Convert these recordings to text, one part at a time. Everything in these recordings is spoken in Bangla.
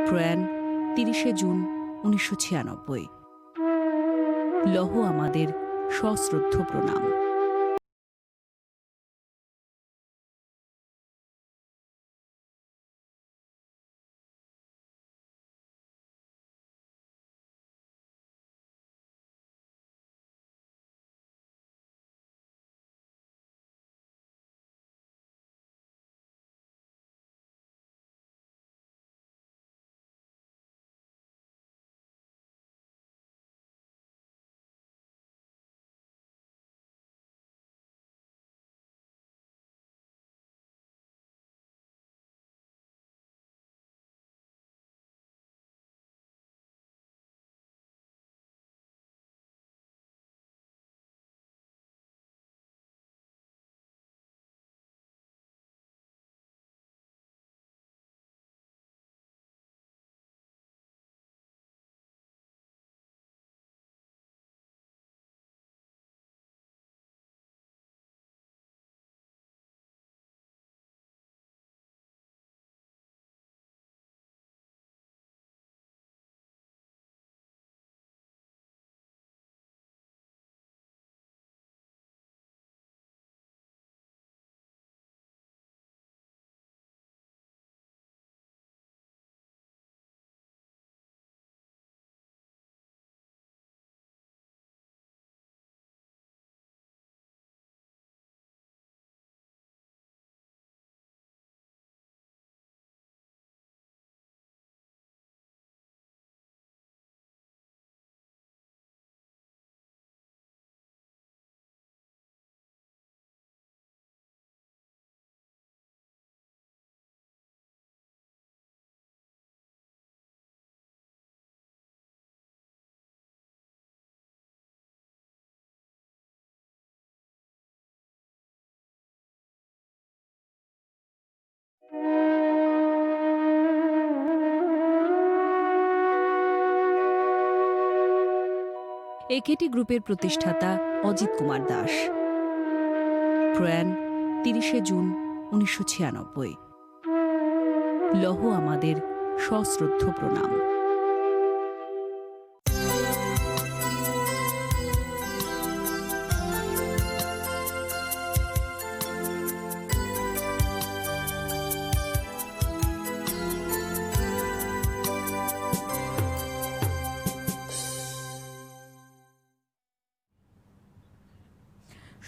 প্রয়াণ ৩০শে জুন ১৯৯৬। লহ আমাদের সশ্রদ্ধ প্রণাম। একেটি গ্রুপের প্রতিষ্ঠাতা অজিত কুমার দাস। প্রয়াণ ৩০শে জুন ১৯৯৬। লহ আমাদের সশ্রদ্ধ প্রণাম।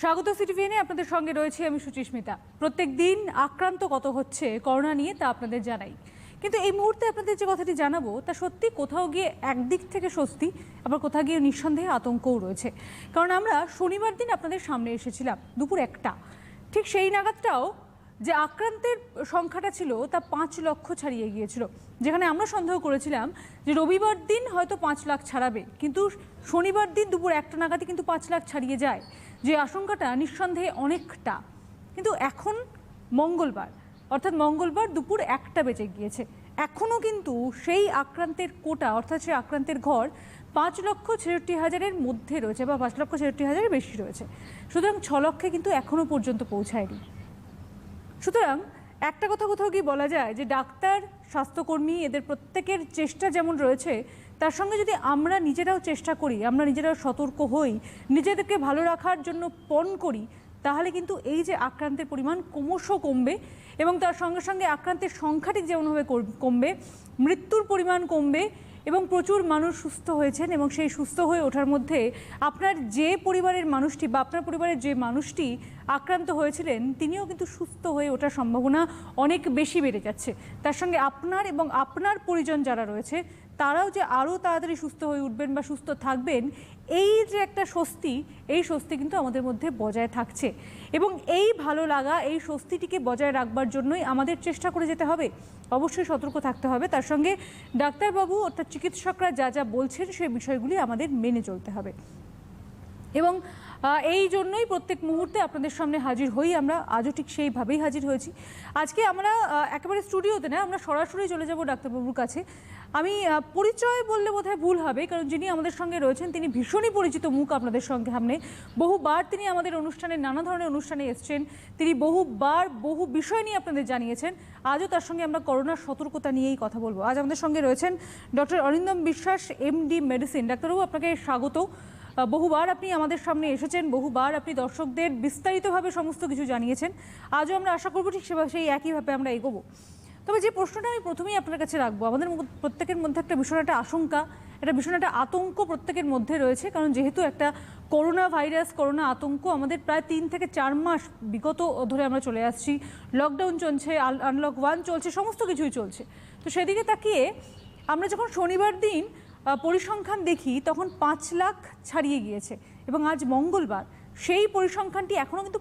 স্বাগত সিটিভিএনে, আপনাদের সঙ্গে রয়েছে আমি সুচিস্মিতা। প্রত্যেক দিন আক্রান্ত কত হচ্ছে করোনা নিয়ে তা আপনাদের জানাই, কিন্তু এই মুহূর্তে আপনাদের যে কথাটি জানাবো তা সত্যি কোথাও গিয়ে একদিক থেকে স্বস্তি, আবার কোথাও গিয়ে নিঃসন্দেহে আতঙ্কও রয়েছে। কারণ আমরা শনিবার দিন আপনাদের সামনে এসেছিলাম দুপুর 1টা, ঠিক সেই নাগাদটাও যে আক্রান্তের সংখ্যাটা ছিল তা 5 লক্ষ ছাড়িয়ে গিয়েছিল, যেখানে আমরা সন্দেহ করেছিলাম যে রবিবার দিন হয়তো 5 লাখ ছাড়াবে, কিন্তু শনিবার দিন দুপুর 1টা নাগাদই কিন্তু 5 লাখ ছাড়িয়ে যায়, যে আশঙ্কাটা নিঃসন্দেহে অনেকটা। কিন্তু এখন মঙ্গলবার, অর্থাৎ মঙ্গলবার দুপুর 1টা বেজে গিয়েছে, এখনও কিন্তু সেই আক্রান্তের কোটা, অর্থাৎ সেই আক্রান্তের ঘর 5,66,000-এর মধ্যে রয়েছে, বা 5,66,000-এর বেশি রয়েছে। সুতরাং 6 লক্ষে কিন্তু এখনও পর্যন্ত পৌঁছায়নি। সুতরাং একটা কথা কোথাও গিয়ে বলা যায় যে ডাক্তার, স্বাস্থ্যকর্মী এদের প্রত্যেকের চেষ্টা যেমন রয়েছে, তার সঙ্গে যদি আমরা নিজেরাও চেষ্টা করি, আমরা নিজেরাও সতর্ক হই, নিজেদেরকে ভালো রাখার জন্য পণ করি, তাহলে কিন্তু এই যে আক্রান্তের পরিমাণ ক্রমশ কমবে, এবং তার সঙ্গে সঙ্গে আক্রান্তের সংখ্যাটি যেমনভাবে কমবে, মৃত্যুর পরিমাণ কমবে, এবং প্রচুর মানুষ সুস্থ হয়েছেন, এবং সেই সুস্থ হয়ে ওঠার মধ্যে আপনার যে পরিবারের মানুষটি বা আপনার পরিবারের যে মানুষটি আক্রান্ত হয়েছিলেন তিনিও কিন্তু সুস্থ হয়ে ওঠার সম্ভাবনা অনেক বেশি বেড়ে যাচ্ছে। তার সঙ্গে আপনার এবং আপনার পরিজন যারা রয়েছে তারাও যে আরও তাড়াতাড়ি সুস্থ হয়ে উঠবেন বা সুস্থ থাকবেন, এই যে একটা স্বস্তি, এই স্বস্তি কিন্তু আমাদের মধ্যে বজায় থাকছে। এবং এই ভালো লাগা, এই স্বস্তিটিকে বজায় রাখবার জন্যই আমাদের চেষ্টা করে যেতে হবে, অবশ্যই সতর্ক থাকতে হবে। তার সঙ্গে ডাক্তারবাবু অর্থাৎ চিকিৎসকরা যা যা বলছেন সেই বিষয়গুলি আমাদের মেনে চলতে হবে। এবং এই জন্যই প্রত্যেক মুহূর্তে আপনাদের সামনে হাজির হই আমরা, আজও ঠিক সেইভাবেই হাজির হয়েছি। আজকে আমরা একেবারে স্টুডিওতে না, আমরা সরাসরি চলে যাব ডাক্তারবাবুর কাছে। আমি পরিচয় বললে বোধহয় ভুল হবে, কারণ যিনি আমাদের সঙ্গে রয়েছেন তিনি ভীষণই পরিচিত মুখ আপনাদের সঙ্গে সামনে। বহুবার তিনি আমাদের অনুষ্ঠানে, নানা ধরনের অনুষ্ঠানে এসছেন, তিনি বহুবার বহু বিষয় নিয়ে আপনাদের জানিয়েছেন। আজও তার সঙ্গে আমরা করোনার সতর্কতা নিয়েই কথা বলবো। আজ আমাদের সঙ্গে রয়েছেন ডক্টর অরিন্দম বিশ্বাস, এমডি মেডিসিন। ডাক্তারবাবু, আপনাকে স্বাগত। বহুবার আপনি আমাদের সামনে এসেছেন, বহুবার আপনি দর্শকদের বিস্তারিতভাবে সমস্ত কিছু জানিয়েছেন। আজও আমরা আশা করবো ঠিক সেই একইভাবে আমরা এগোবো। তবে যে প্রশ্নটা আমি প্রথমেই আপনার কাছে রাখবো, আমাদের প্রত্যেকের মধ্যে একটা ভীষণ একটা আশঙ্কা, ভীষণ একটা আতঙ্ক প্রত্যেকের মধ্যে রয়েছে, কারণ যেহেতু একটা করোনা ভাইরাস, করোনা আতঙ্ক আমাদের প্রায় 3 থেকে 4 মাস বিগত ধরে আমরা চলে আসছি। লকডাউন চলছে, আনলক 1 চলছে, সমস্ত কিছুই চলছে। তো সেদিকে তাকিয়ে আমরা যখন শনিবার দিন পরিসংখ্যান দেখি তখন 5 লাখ ছাড়িয়ে গিয়েছে, এবং আজ মঙ্গলবার সেই পরিসংখ্যানটি এখনও কিন্তু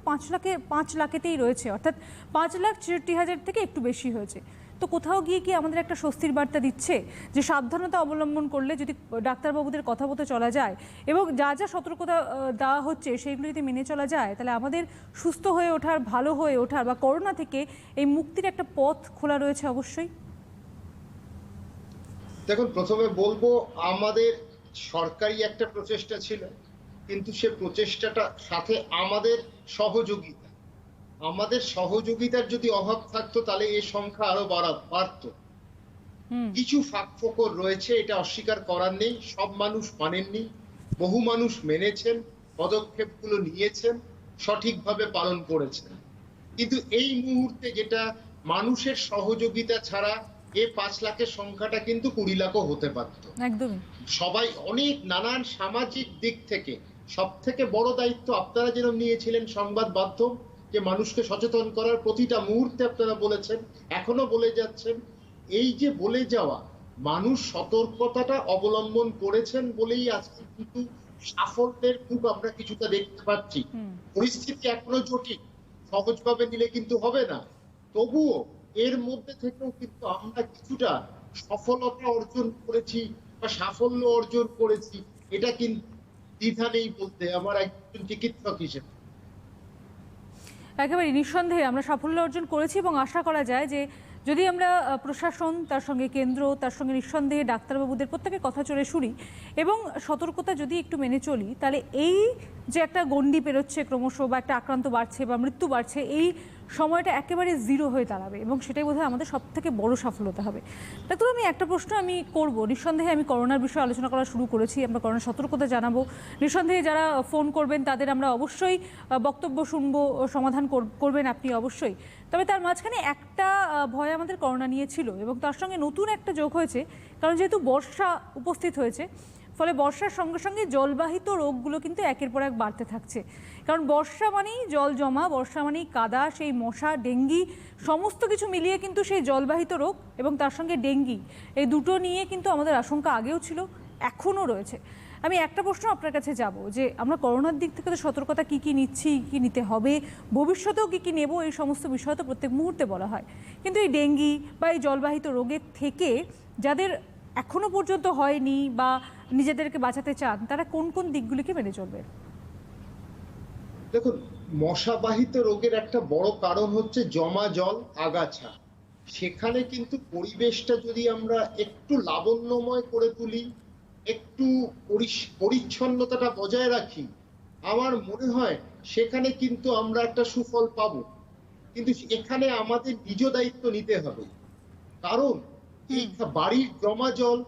5 লাখেতেই রয়েছে, অর্থাৎ 5,63,000 থেকে একটু বেশি হয়েছে। তো কোথাও গিয়ে কি আমাদের একটা স্বস্তির বার্তা দিচ্ছে যে সাবধানতা অবলম্বন করলে, যদি ডাক্তারবাবুদের কথা মতো চলা যায় এবং যা যা সতর্কতা দেওয়া হচ্ছে সেইগুলো যদি মেনে চলা যায়, তাহলে আমাদের সুস্থ হয়ে ওঠার, ভালো হয়ে ওঠার বা করোনা থেকে এই মুক্তির একটা পথ খোলা রয়েছে অবশ্যই। দেখুন, প্রথমে বলবো আমাদের সরকারি একটা প্রচেষ্টা ছিল, কিন্তু সে প্রচেষ্টাটা সাথে আমাদের সহযোগিতার যদি অভাব থাকতো তাহলে এই সংখ্যা আরো বাড়তো। কিছু ফাঁকফোকর রয়েছে, এটা অস্বীকার করার নেই। সব মানুষ মানেননি, বহু মানুষ মেনেছেন, পদক্ষেপগুলো নিয়েছেন, সঠিকভাবে পালন করেছেন। কিন্তু এই মুহূর্তে যেটা মানুষের সহযোগিতা ছাড়া এই 5 লাখের সংখ্যাটা কিন্তু 20 লাখও হতে পারত। একদমই। সবাই অনেক নানান সামাজিক দিক থেকে সব থেকে বড় দায়িত্ব আপনারা যেরকম নিয়েছিলেন, সংবাদ মাধ্যম, যে মানুষকে সচেতন করার প্রতিটা মুহূর্তে আপনারা বলেছেন, এখনো বলে যাচ্ছেন। এই যে বলে যাওয়া, মানুষ সতর্কতাটা অবলম্বন করেছেন বলেই আজকে কিন্তু সাফল্যের মুখ আমরা কিছুটা দেখতে পাচ্ছি। পরিস্থিতি এখনো জটিল, সহজভাবে নিলে কিন্তু হবে না। তবুও এর মধ্যে থেকেও কিন্তু আমরা কিছুটা সফলতা অর্জন করেছি বা সাফল্য অর্জন করেছি, এটা কিন্তু দ্বিধা নেই বলতে আমার একজন চিকিৎসক হিসেবে। একেবারে নিঃসন্দেহে আমরা সাফল্য অর্জন করেছি, এবং আশা করা যায় যে যদি আমরা প্রশাসন, তার সঙ্গে কেন্দ্র, তার সঙ্গে নিঃসন্দেহে ডাক্তারবাবুদের প্রত্যেকের কথা চলে শুনি এবং সতর্কতা যদি একটু মেনে চলি, তাহলে এই যে একটা গণ্ডি পেরোচ্ছে ক্রমশ, বা একটা আক্রান্ত বাড়ছে বা মৃত্যু বাড়ছে, এই সময়টা একেবারে জিরো হয়ে দাঁড়াবে, এবং সেটাই বোধহয় আমাদের সব থেকে বড় সফলতা হবে। ডাক্তার, আমি একটা প্রশ্ন আমি করব। নিঃসন্দেহে আমি করোনার বিষয়ে আলোচনা করা শুরু করেছি, আমরা করোনার সতর্কতা জানাবো। নিঃসন্দেহে যারা ফোন করবেন তাদের আমরা অবশ্যই বক্তব্য শুনবো, সমাধান করবেন আপনি অবশ্যই। তবে তার মাঝখানে একটা ভয় আমাদের করোনা নিয়ে ছিল, এবং তার সঙ্গে নতুন একটা যোগ হয়েছে, কারণ যেহেতু বর্ষা উপস্থিত হয়েছে, ফলে বর্ষার সঙ্গে সঙ্গে জলবাহিত রোগগুলো কিন্তু একের পর এক বাড়তে থাকছে। কারণ বর্ষা মানেই জল জমা, বর্ষা মানেই কাদা, সেই মশা, ডেঙ্গি, সমস্ত কিছু মিলিয়ে কিন্তু সেই জলবাহিত রোগ এবং তার সঙ্গে ডেঙ্গি, এই দুটো নিয়ে কিন্তু আমাদের আশঙ্কা আগেও ছিল, এখনও রয়েছে। আমি একটা প্রশ্ন আপনার কাছে যাব, যে আমরা করোনার দিক থেকে তো সতর্কতা কী কী নিচ্ছি, কী নিতে হবে, ভবিষ্যতেও কী কী নেব, এই সমস্ত বিষয় তো প্রত্যেক মুহূর্তে বলা হয়। কিন্তু এই ডেঙ্গি বা এই জলবাহিত রোগের থেকে যাদের এখনো পর্যন্ত হয়নি বা নিজেদেরকে বাঁচাতে চান, তারা কোন কোন দিকগুলিকে মেনে চলবে? দেখুন, মশাবাহিত রোগের একটা বড় কারণ হচ্ছে জমা জল, আগাছা। সেখানে কিন্তু পরিবেশটা যদি আমরা একটু লাবণ্যময় করে তুলি, একটু পরিচ্ছন্নতাটা বজায় রাখি, আমার মনে হয় সেখানে কিন্তু আমরা একটা সুফল পাবো। কিন্তু এখানে আমাদের নিজ দায়িত্ব নিতে হবে, কারণ এই বাড়ির জমা জল,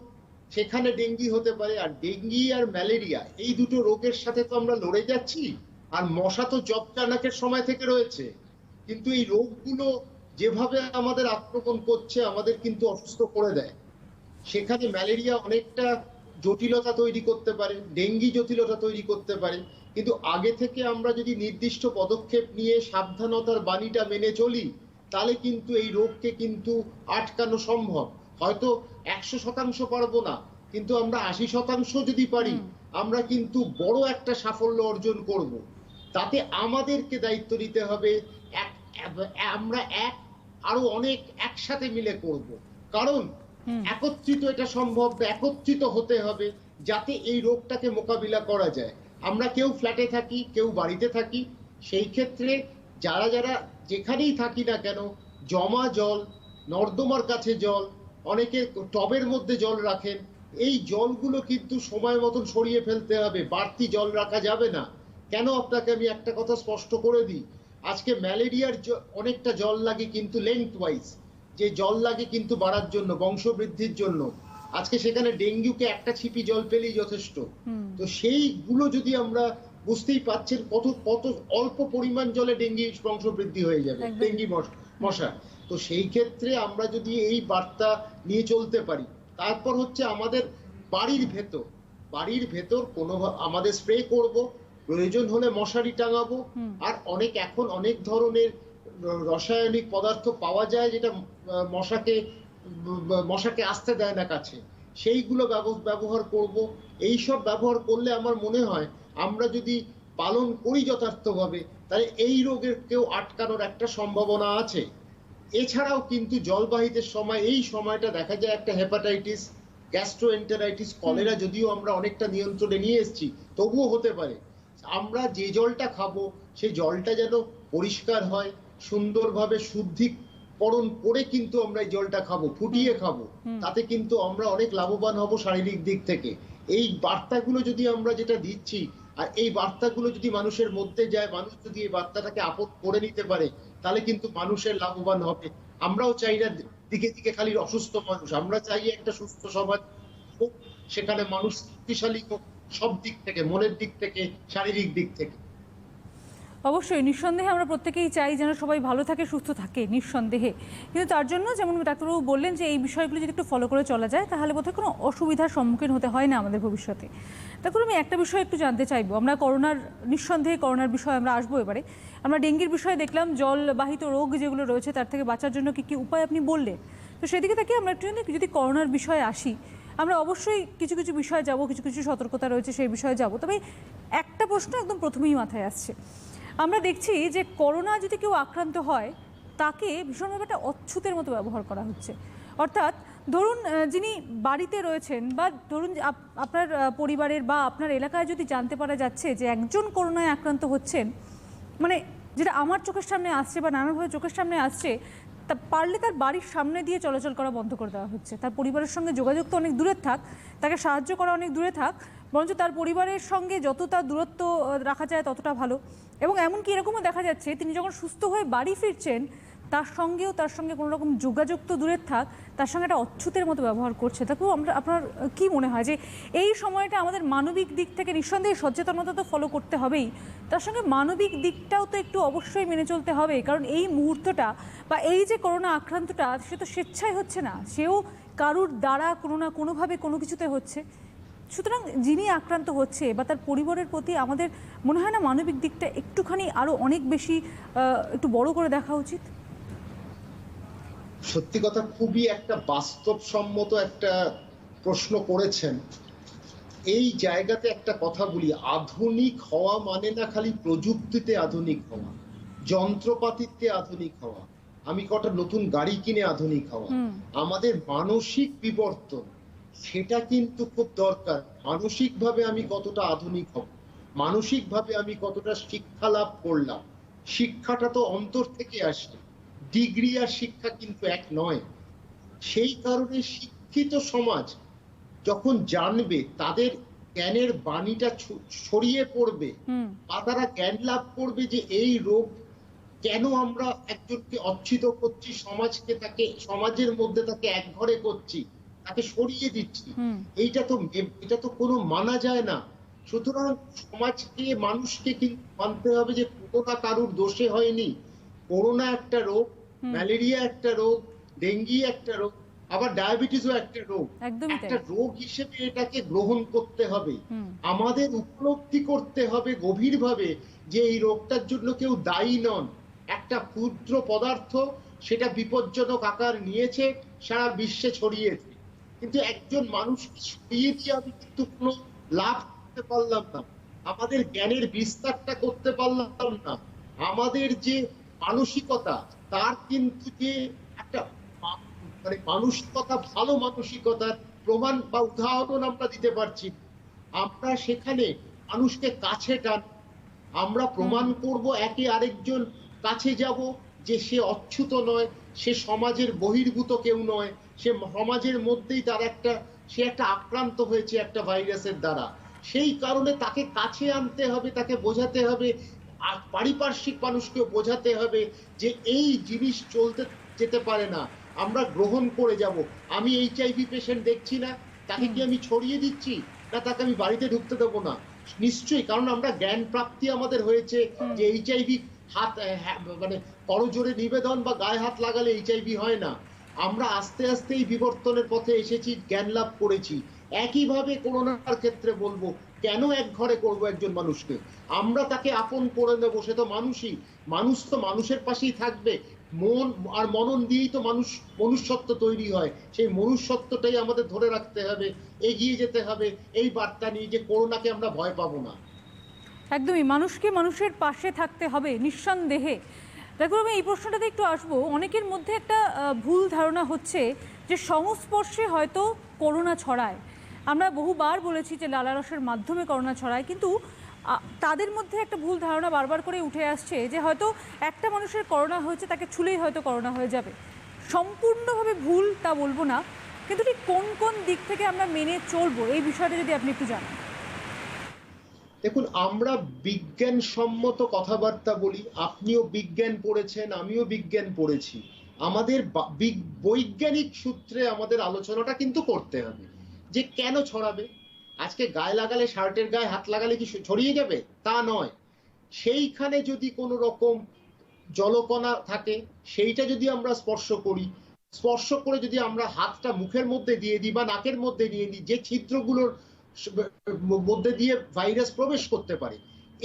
সেখানে ডেঙ্গি হতে পারে। আর ডেঙ্গি আর ম্যালেরিয়া, এই দুটো রোগের সাথে তো আমরা লড়ে যাচ্ছি। আর মশা তো জবচানাকের সময় থেকে রয়েছে, কিন্তু এই রোগগুলো যেভাবে আমাদের আক্রমণ করছে আমাদের কিন্তু অসুস্থ করে দেয়। সেখানে ম্যালেরিয়া অনেকটা জটিলতা তৈরি করতে পারে, ডেঙ্গি জটিলতা তৈরি করতে পারে। কিন্তু আগে থেকে আমরা যদি নির্দিষ্ট পদক্ষেপ নিয়ে সাবধানতার বাণীটা মেনে চলি, তাহলে কিন্তু এই রোগকে কিন্তু আটকানো সম্ভব। হয়তো 100% পারবো না, কিন্তু আমরা 80% যদি পারি, আমরা কিন্তু বড় একটা সাফল্য অর্জন করব। তাতে আমাদেরকে দায়িত্ব নিতে হবে, আমরা আরো অনেক একসাথে মিলে করব। কারণ একত্রিত এটা সম্ভব, একত্রিত হতে হবে যাতে এই রোগটাকে মোকাবিলা করা যায়। আমরা কেউ ফ্ল্যাটে থাকি, কেউ বাড়িতে থাকি, সেই ক্ষেত্রে যারা যারা যেখানেই থাকি না কেন, জমা জল, নর্দমার কাছে জল, অনেকে টবের মধ্যে জল রাখেন, এই জলগুলো কিন্তু সময় মতন সরিয়ে ফেলতে হবে, বাড়তি জল রাখা যাবে না। কেন আপনাকে আমি একটা কথা স্পষ্ট করে দিই, আজকে ম্যালেরিয়ার অনেকটা জল লাগে কিন্তু লেন্থ ওয়াইজ, যে জল লাগে কিন্তু বাড়ার জন্য, বংশবৃদ্ধির জন্য, আজকে সেখানে ডেঙ্গুকে একটা ছিপি জল পেলেই যথেষ্ট। তো সেইগুলো যদি আমরা, বুঝতেই পাচ্ছেন কত কত অল্প পরিমাণ জলে ডেঙ্গি বংশবৃদ্ধি হয়ে যাবে, ডেঙ্গি মশা। তো সেই ক্ষেত্রে আমরা যদি এই বার্তা নিয়ে চলতে পারি, তারপর হচ্ছে আমাদের বাড়ির ভেতর কোনো আমাদের স্প্রে করব, প্রয়োজন হলে মশারি টাঙাবো, আর এখন অনেক ধরনের রাসায়নিক পদার্থ পাওয়া যায় যেটা মশাকে আসতে দেয় না কাছে, সেইগুলো ব্যবহার করব। এইসব ব্যবহার করলে আমার মনে হয় আমরা যদি পালন করি যথার্থভাবে, তাহলে এই রোগের কেউ আটকানোর একটা সম্ভাবনা আছে। এছাড়াও কিন্তু জলবাহিতের সময়, এই সময়টা দেখা যায় একটা হেপাটাইটিস, গ্যাস্ট্রোএন্টারাইটিস, কলেরা যদিও আমরা অনেকটা নিয়ন্ত্রণে নিয়ে এসেছি, তবুও হতে পারে। আমরা যে জলটা খাবো সেই জলটা যেন পরিষ্কার হয়, সুন্দরভাবে শুদ্ধিকরণ করে কিন্তু আমরা এই জলটা খাবো, ফুটিয়ে খাবো, তাতে কিন্তু আমরা অনেক লাভবান হব শারীরিক দিক থেকে। এই বার্তাগুলো যদি আমরা যেটা দিচ্ছি, আর এই বার্তাগুলো যদি মানুষের মধ্যে যায়, মানুষ যদি এই বার্তাটাকে আপন করে নিতে পারে, তাহলে কিন্তু মানুষের লাভবান হবে। আমরাও চাই না দিকে দিকে খালি অসুস্থ মানুষ, আমরা চাই একটা সুস্থ সমাজ হোক, সেখানে মানুষ শক্তিশালী হোক, সব দিক থেকে, মনের দিক থেকে, শারীরিক দিক থেকে। অবশ্যই, নিঃসন্দেহে আমরা প্রত্যেকেই চাই যেন সবাই ভালো থাকে, সুস্থ থাকে, নিঃসন্দেহে। কিন্তু তার জন্য যেমন ডাক্তারবাবু বললেন যে এই বিষয়গুলো যদি একটু ফলো করে চলা যায়, তাহলে বোধহয় কোনো অসুবিধার সম্মুখীন হতে হয় না আমাদের ভবিষ্যতে। তারপর আমি একটা বিষয় একটু জানতে চাইবো, আমরা নিঃসন্দেহে করোনার বিষয়ে আমরা আসবো এবারে। আমরা ডেঙ্গির বিষয়ে দেখলাম, জলবাহিত রোগ যেগুলো রয়েছে তার থেকে বাঁচার জন্য কী কী উপায় আপনি বললেন। তো সেদিকে তাকিয়ে আমরা একটু যদি করোনার বিষয়ে আসি, আমরা অবশ্যই কিছু কিছু বিষয়ে যাব, কিছু কিছু সতর্কতা রয়েছে সেই বিষয়ে যাব। তবে একটা প্রশ্ন একদম প্রথমেই মাথায় আসছে, আমরা দেখছি যে করোনা যদি কেউ আক্রান্ত হয়, তাকে ভীষণভাবে একটা অচ্ছুতের মতো ব্যবহার করা হচ্ছে। অর্থাৎ ধরুন যিনি বাড়িতে রয়েছেন, বা ধরুন আপনার পরিবারের বা আপনার এলাকায় যদি জানতে পারা যাচ্ছে যে একজন করোনায় আক্রান্ত হচ্ছেন, মানে যেটা আমার চোখের সামনে আসছে বা নানাভাবে চোখের সামনে আসছে, তা পারলে তার বাড়ির সামনে দিয়ে চলাচল করা বন্ধ করে দেওয়া হচ্ছে। তার পরিবারের সঙ্গে যোগাযোগ তো অনেক দূরে থাক, তাকে সাহায্য করা অনেক দূরে থাক, বরঞ্চ তার পরিবারের সঙ্গে যতটা দূরত্ব রাখা যায় ততটা ভালো। এবং এমনকি এরকমও দেখা যাচ্ছে তিনি যখন সুস্থ হয়ে বাড়ি ফিরছেন, তার সঙ্গে কোনো রকম যোগাযোগ তো দূরের থাক, তার সঙ্গে একটা অচ্ছুতের মতো ব্যবহার করছে। তারপর আপনার কি মনে হয় যে এই সময়টা আমাদের মানবিক দিক থেকে নিঃসন্দেহে সচেতনতা তো ফলো করতে হবেই, তার সঙ্গে মানবিক দিকটাও তো একটু অবশ্যই মেনে চলতে হবে। কারণ এই মুহূর্তটা বা এই যে করোনা আক্রান্তটা, সে তো স্বেচ্ছায় হচ্ছে না, সেও কারুর দ্বারা কোনো না কোনোভাবে কোনো কিছুতে হচ্ছে। সুতরাং যিনি আক্রান্ত হচ্ছে বা তার পরিবারের প্রতি আমাদের মনে হয় না মানবিক দিকটা একটুখানি আরো অনেক বেশি একটু বড় করে দেখা উচিত? সত্যি কথা, খুবই একটা বাস্তবসম্মত একটা প্রশ্ন করেছেন। এই জায়গাতে একটা কথা বলি, আধুনিক হওয়া মানে না খালি প্রযুক্তিতে আধুনিক হওয়া, যন্ত্রপাতিতে আধুনিক হওয়া, আমি কটা নতুন গাড়ি কিনে আধুনিক হওয়া। আমাদের মানসিক বিবর্তন, সেটা কিন্তু খুব দরকার। মানসিকভাবে আমি কতটা আধুনিক হব, মানসিকভাবে আমি কতটা শিক্ষা লাভ করলাম। শিক্ষাটা তো অন্তর থেকে আসে, ডিগ্রি আর শিক্ষা কিন্তু এক নয়। সেই কারণে শিক্ষিত সমাজ যখন জানবে, তাদের জ্ঞানের বাণীটা ছড়িয়ে পড়বে, বা তারা জ্ঞান লাভ করবে যে এই রোগ কেন আমরা একজনকে অচ্ছিত করছি, সমাজের মধ্যে তাকে একঘরে করছি, তাকে সরিয়ে দিচ্ছি, এটা তো কোনো মানা যায় না। সুতরাং সমাজকে, মানুষকে কিন্তু মানতে হবে যে করোনা কারুর দোষে হয়নি। করোনা একটা রোগ, ম্যালেরিয়া একটা রোগ, ডেঙ্গি একটা রোগ, আবার ডায়াবেটিসও একটা রোগ। একটা রোগ হিসেবে এটাকে গ্রহণ করতে হবে, আমাদের উপলব্ধি করতে হবে গভীরভাবে যে এই রোগটার জন্য কেউ দায়ী নন। একটা ক্ষুদ্র পদার্থ, সেটা বিপজ্জনক আকার নিয়েছে, সারা বিশ্বে ছড়িয়েছে, কিন্তু একজন মানুষকে ছড়িয়ে দিয়ে আমি কিন্তু কোনো লাভ করতে পারলাম না, আমাদের জ্ঞানের বিস্তারটা করতে পারলাম না। আমাদের যে মানসিকতা, তার কিন্তু যে একটা মানসিকতা, ভালো মানসিকতার প্রমাণ বা উদাহরণ আমরা দিতে পারছি। আমরা সেখানে মানুষকে কাছে টান, আমরা প্রমাণ করব একে আরেকজন কাছে যাব যে সে অচ্যুত নয়, সে সমাজের বহির্ভূত কেউ নয়, সে সমাজের মধ্যেই সে একটা আক্রান্ত হয়েছে একটা ভাইরাসের দ্বারা। সেই কারণে তাকে কাছে আনতে হবে, তাকে বোঝাতে হবে, আর পারিপার্শ্বিক মানুষকেও বোঝাতে হবে যে এই জিনিস চলতে যেতে পারে না, আমরা গ্রহণ করে যাব। আমি এইচআইভি পেশেন্ট দেখছি না, তাকে কি আমি ছড়িয়ে দিচ্ছি, না তাকে আমি বাড়িতে ঢুকতে দেবো না? নিশ্চয়ই, কারণ আমরা জ্ঞান প্রাপ্তি আমাদের হয়েছে যে এইচআইভি হাত মানে করজোরে নিবেদন বা গায়ে হাত লাগালে এইচআইভি হয় না। আমরা আস্তে আস্তে এই বিবর্তনের পথে এসেছি, জ্ঞান লাভ করেছি। একইভাবে করোনার ক্ষেত্রে বলবো, কেন এক ঘরে করবো একজন মানুষকে? আমরা তাকে আপন করে নেবো, সে তো মানুষই, মানুষ তো মানুষের পাশেই থাকবে। মন আর মনন দিয়েই তো মনুষ্যত্ব তৈরি হয়। সেই মনুষ্যত্বটাই আমাদের ধরে রাখতে হবে, এগিয়ে যেতে হবে এই বার্তা নিয়ে যে করোনাকে আমরা ভয় পাবো না। একদমই, মানুষকে মানুষের পাশে থাকতে হবে নিঃসন্দেহে। দেখো, আমি এই প্রশ্নটাতে একটু আসবো। অনেকের মধ্যে একটা ভুল ধারণা হচ্ছে যে সংস্পর্শে হয়তো করোনা ছড়ায়। আমরা বহুবার বলেছি যে লালারসের মাধ্যমে করোনা ছড়ায়, কিন্তু তাদের মধ্যে একটা ভুল ধারণা বারবার করে উঠে আসছে যে হয়তো একটা মানুষের করোনা হয়েছে, তাকে ছুলেই হয়তো করোনা হয়ে যাবে। সম্পূর্ণভাবে ভুল তা বলবো না, কিন্তু ঠিক কোন কোন দিক থেকে আমরা মেনে চলবো এই বিষয়টা যদি আপনি একটু জানান। দেখুন, আমরা বিজ্ঞানসম্মত কথাবার্তা বলি, আপনিও বিজ্ঞান পড়েছেন, আমিও বিজ্ঞান পড়েছি। আমাদের বৈজ্ঞানিক সূত্রে আমাদের আলোচনাটা কিন্তু করতে হবে যে কেন ছড়াবে। আজকে গায়ে লাগালে, শার্টের গায়ে হাত লাগালে কি ছড়িয়ে যাবে? তা নয়। সেইখানে যদি কোনো রকম জলকণা থাকে, সেইটা যদি আমরা স্পর্শ করি, স্পর্শ করে যদি আমরা হাতটা মুখের মধ্যে দিয়ে দিই বা নাকের মধ্যে নিয়ে নিই, যে ছিদ্রগুলোর মধ্যে দিয়ে ভাইরাস প্রবেশ করতে পারে,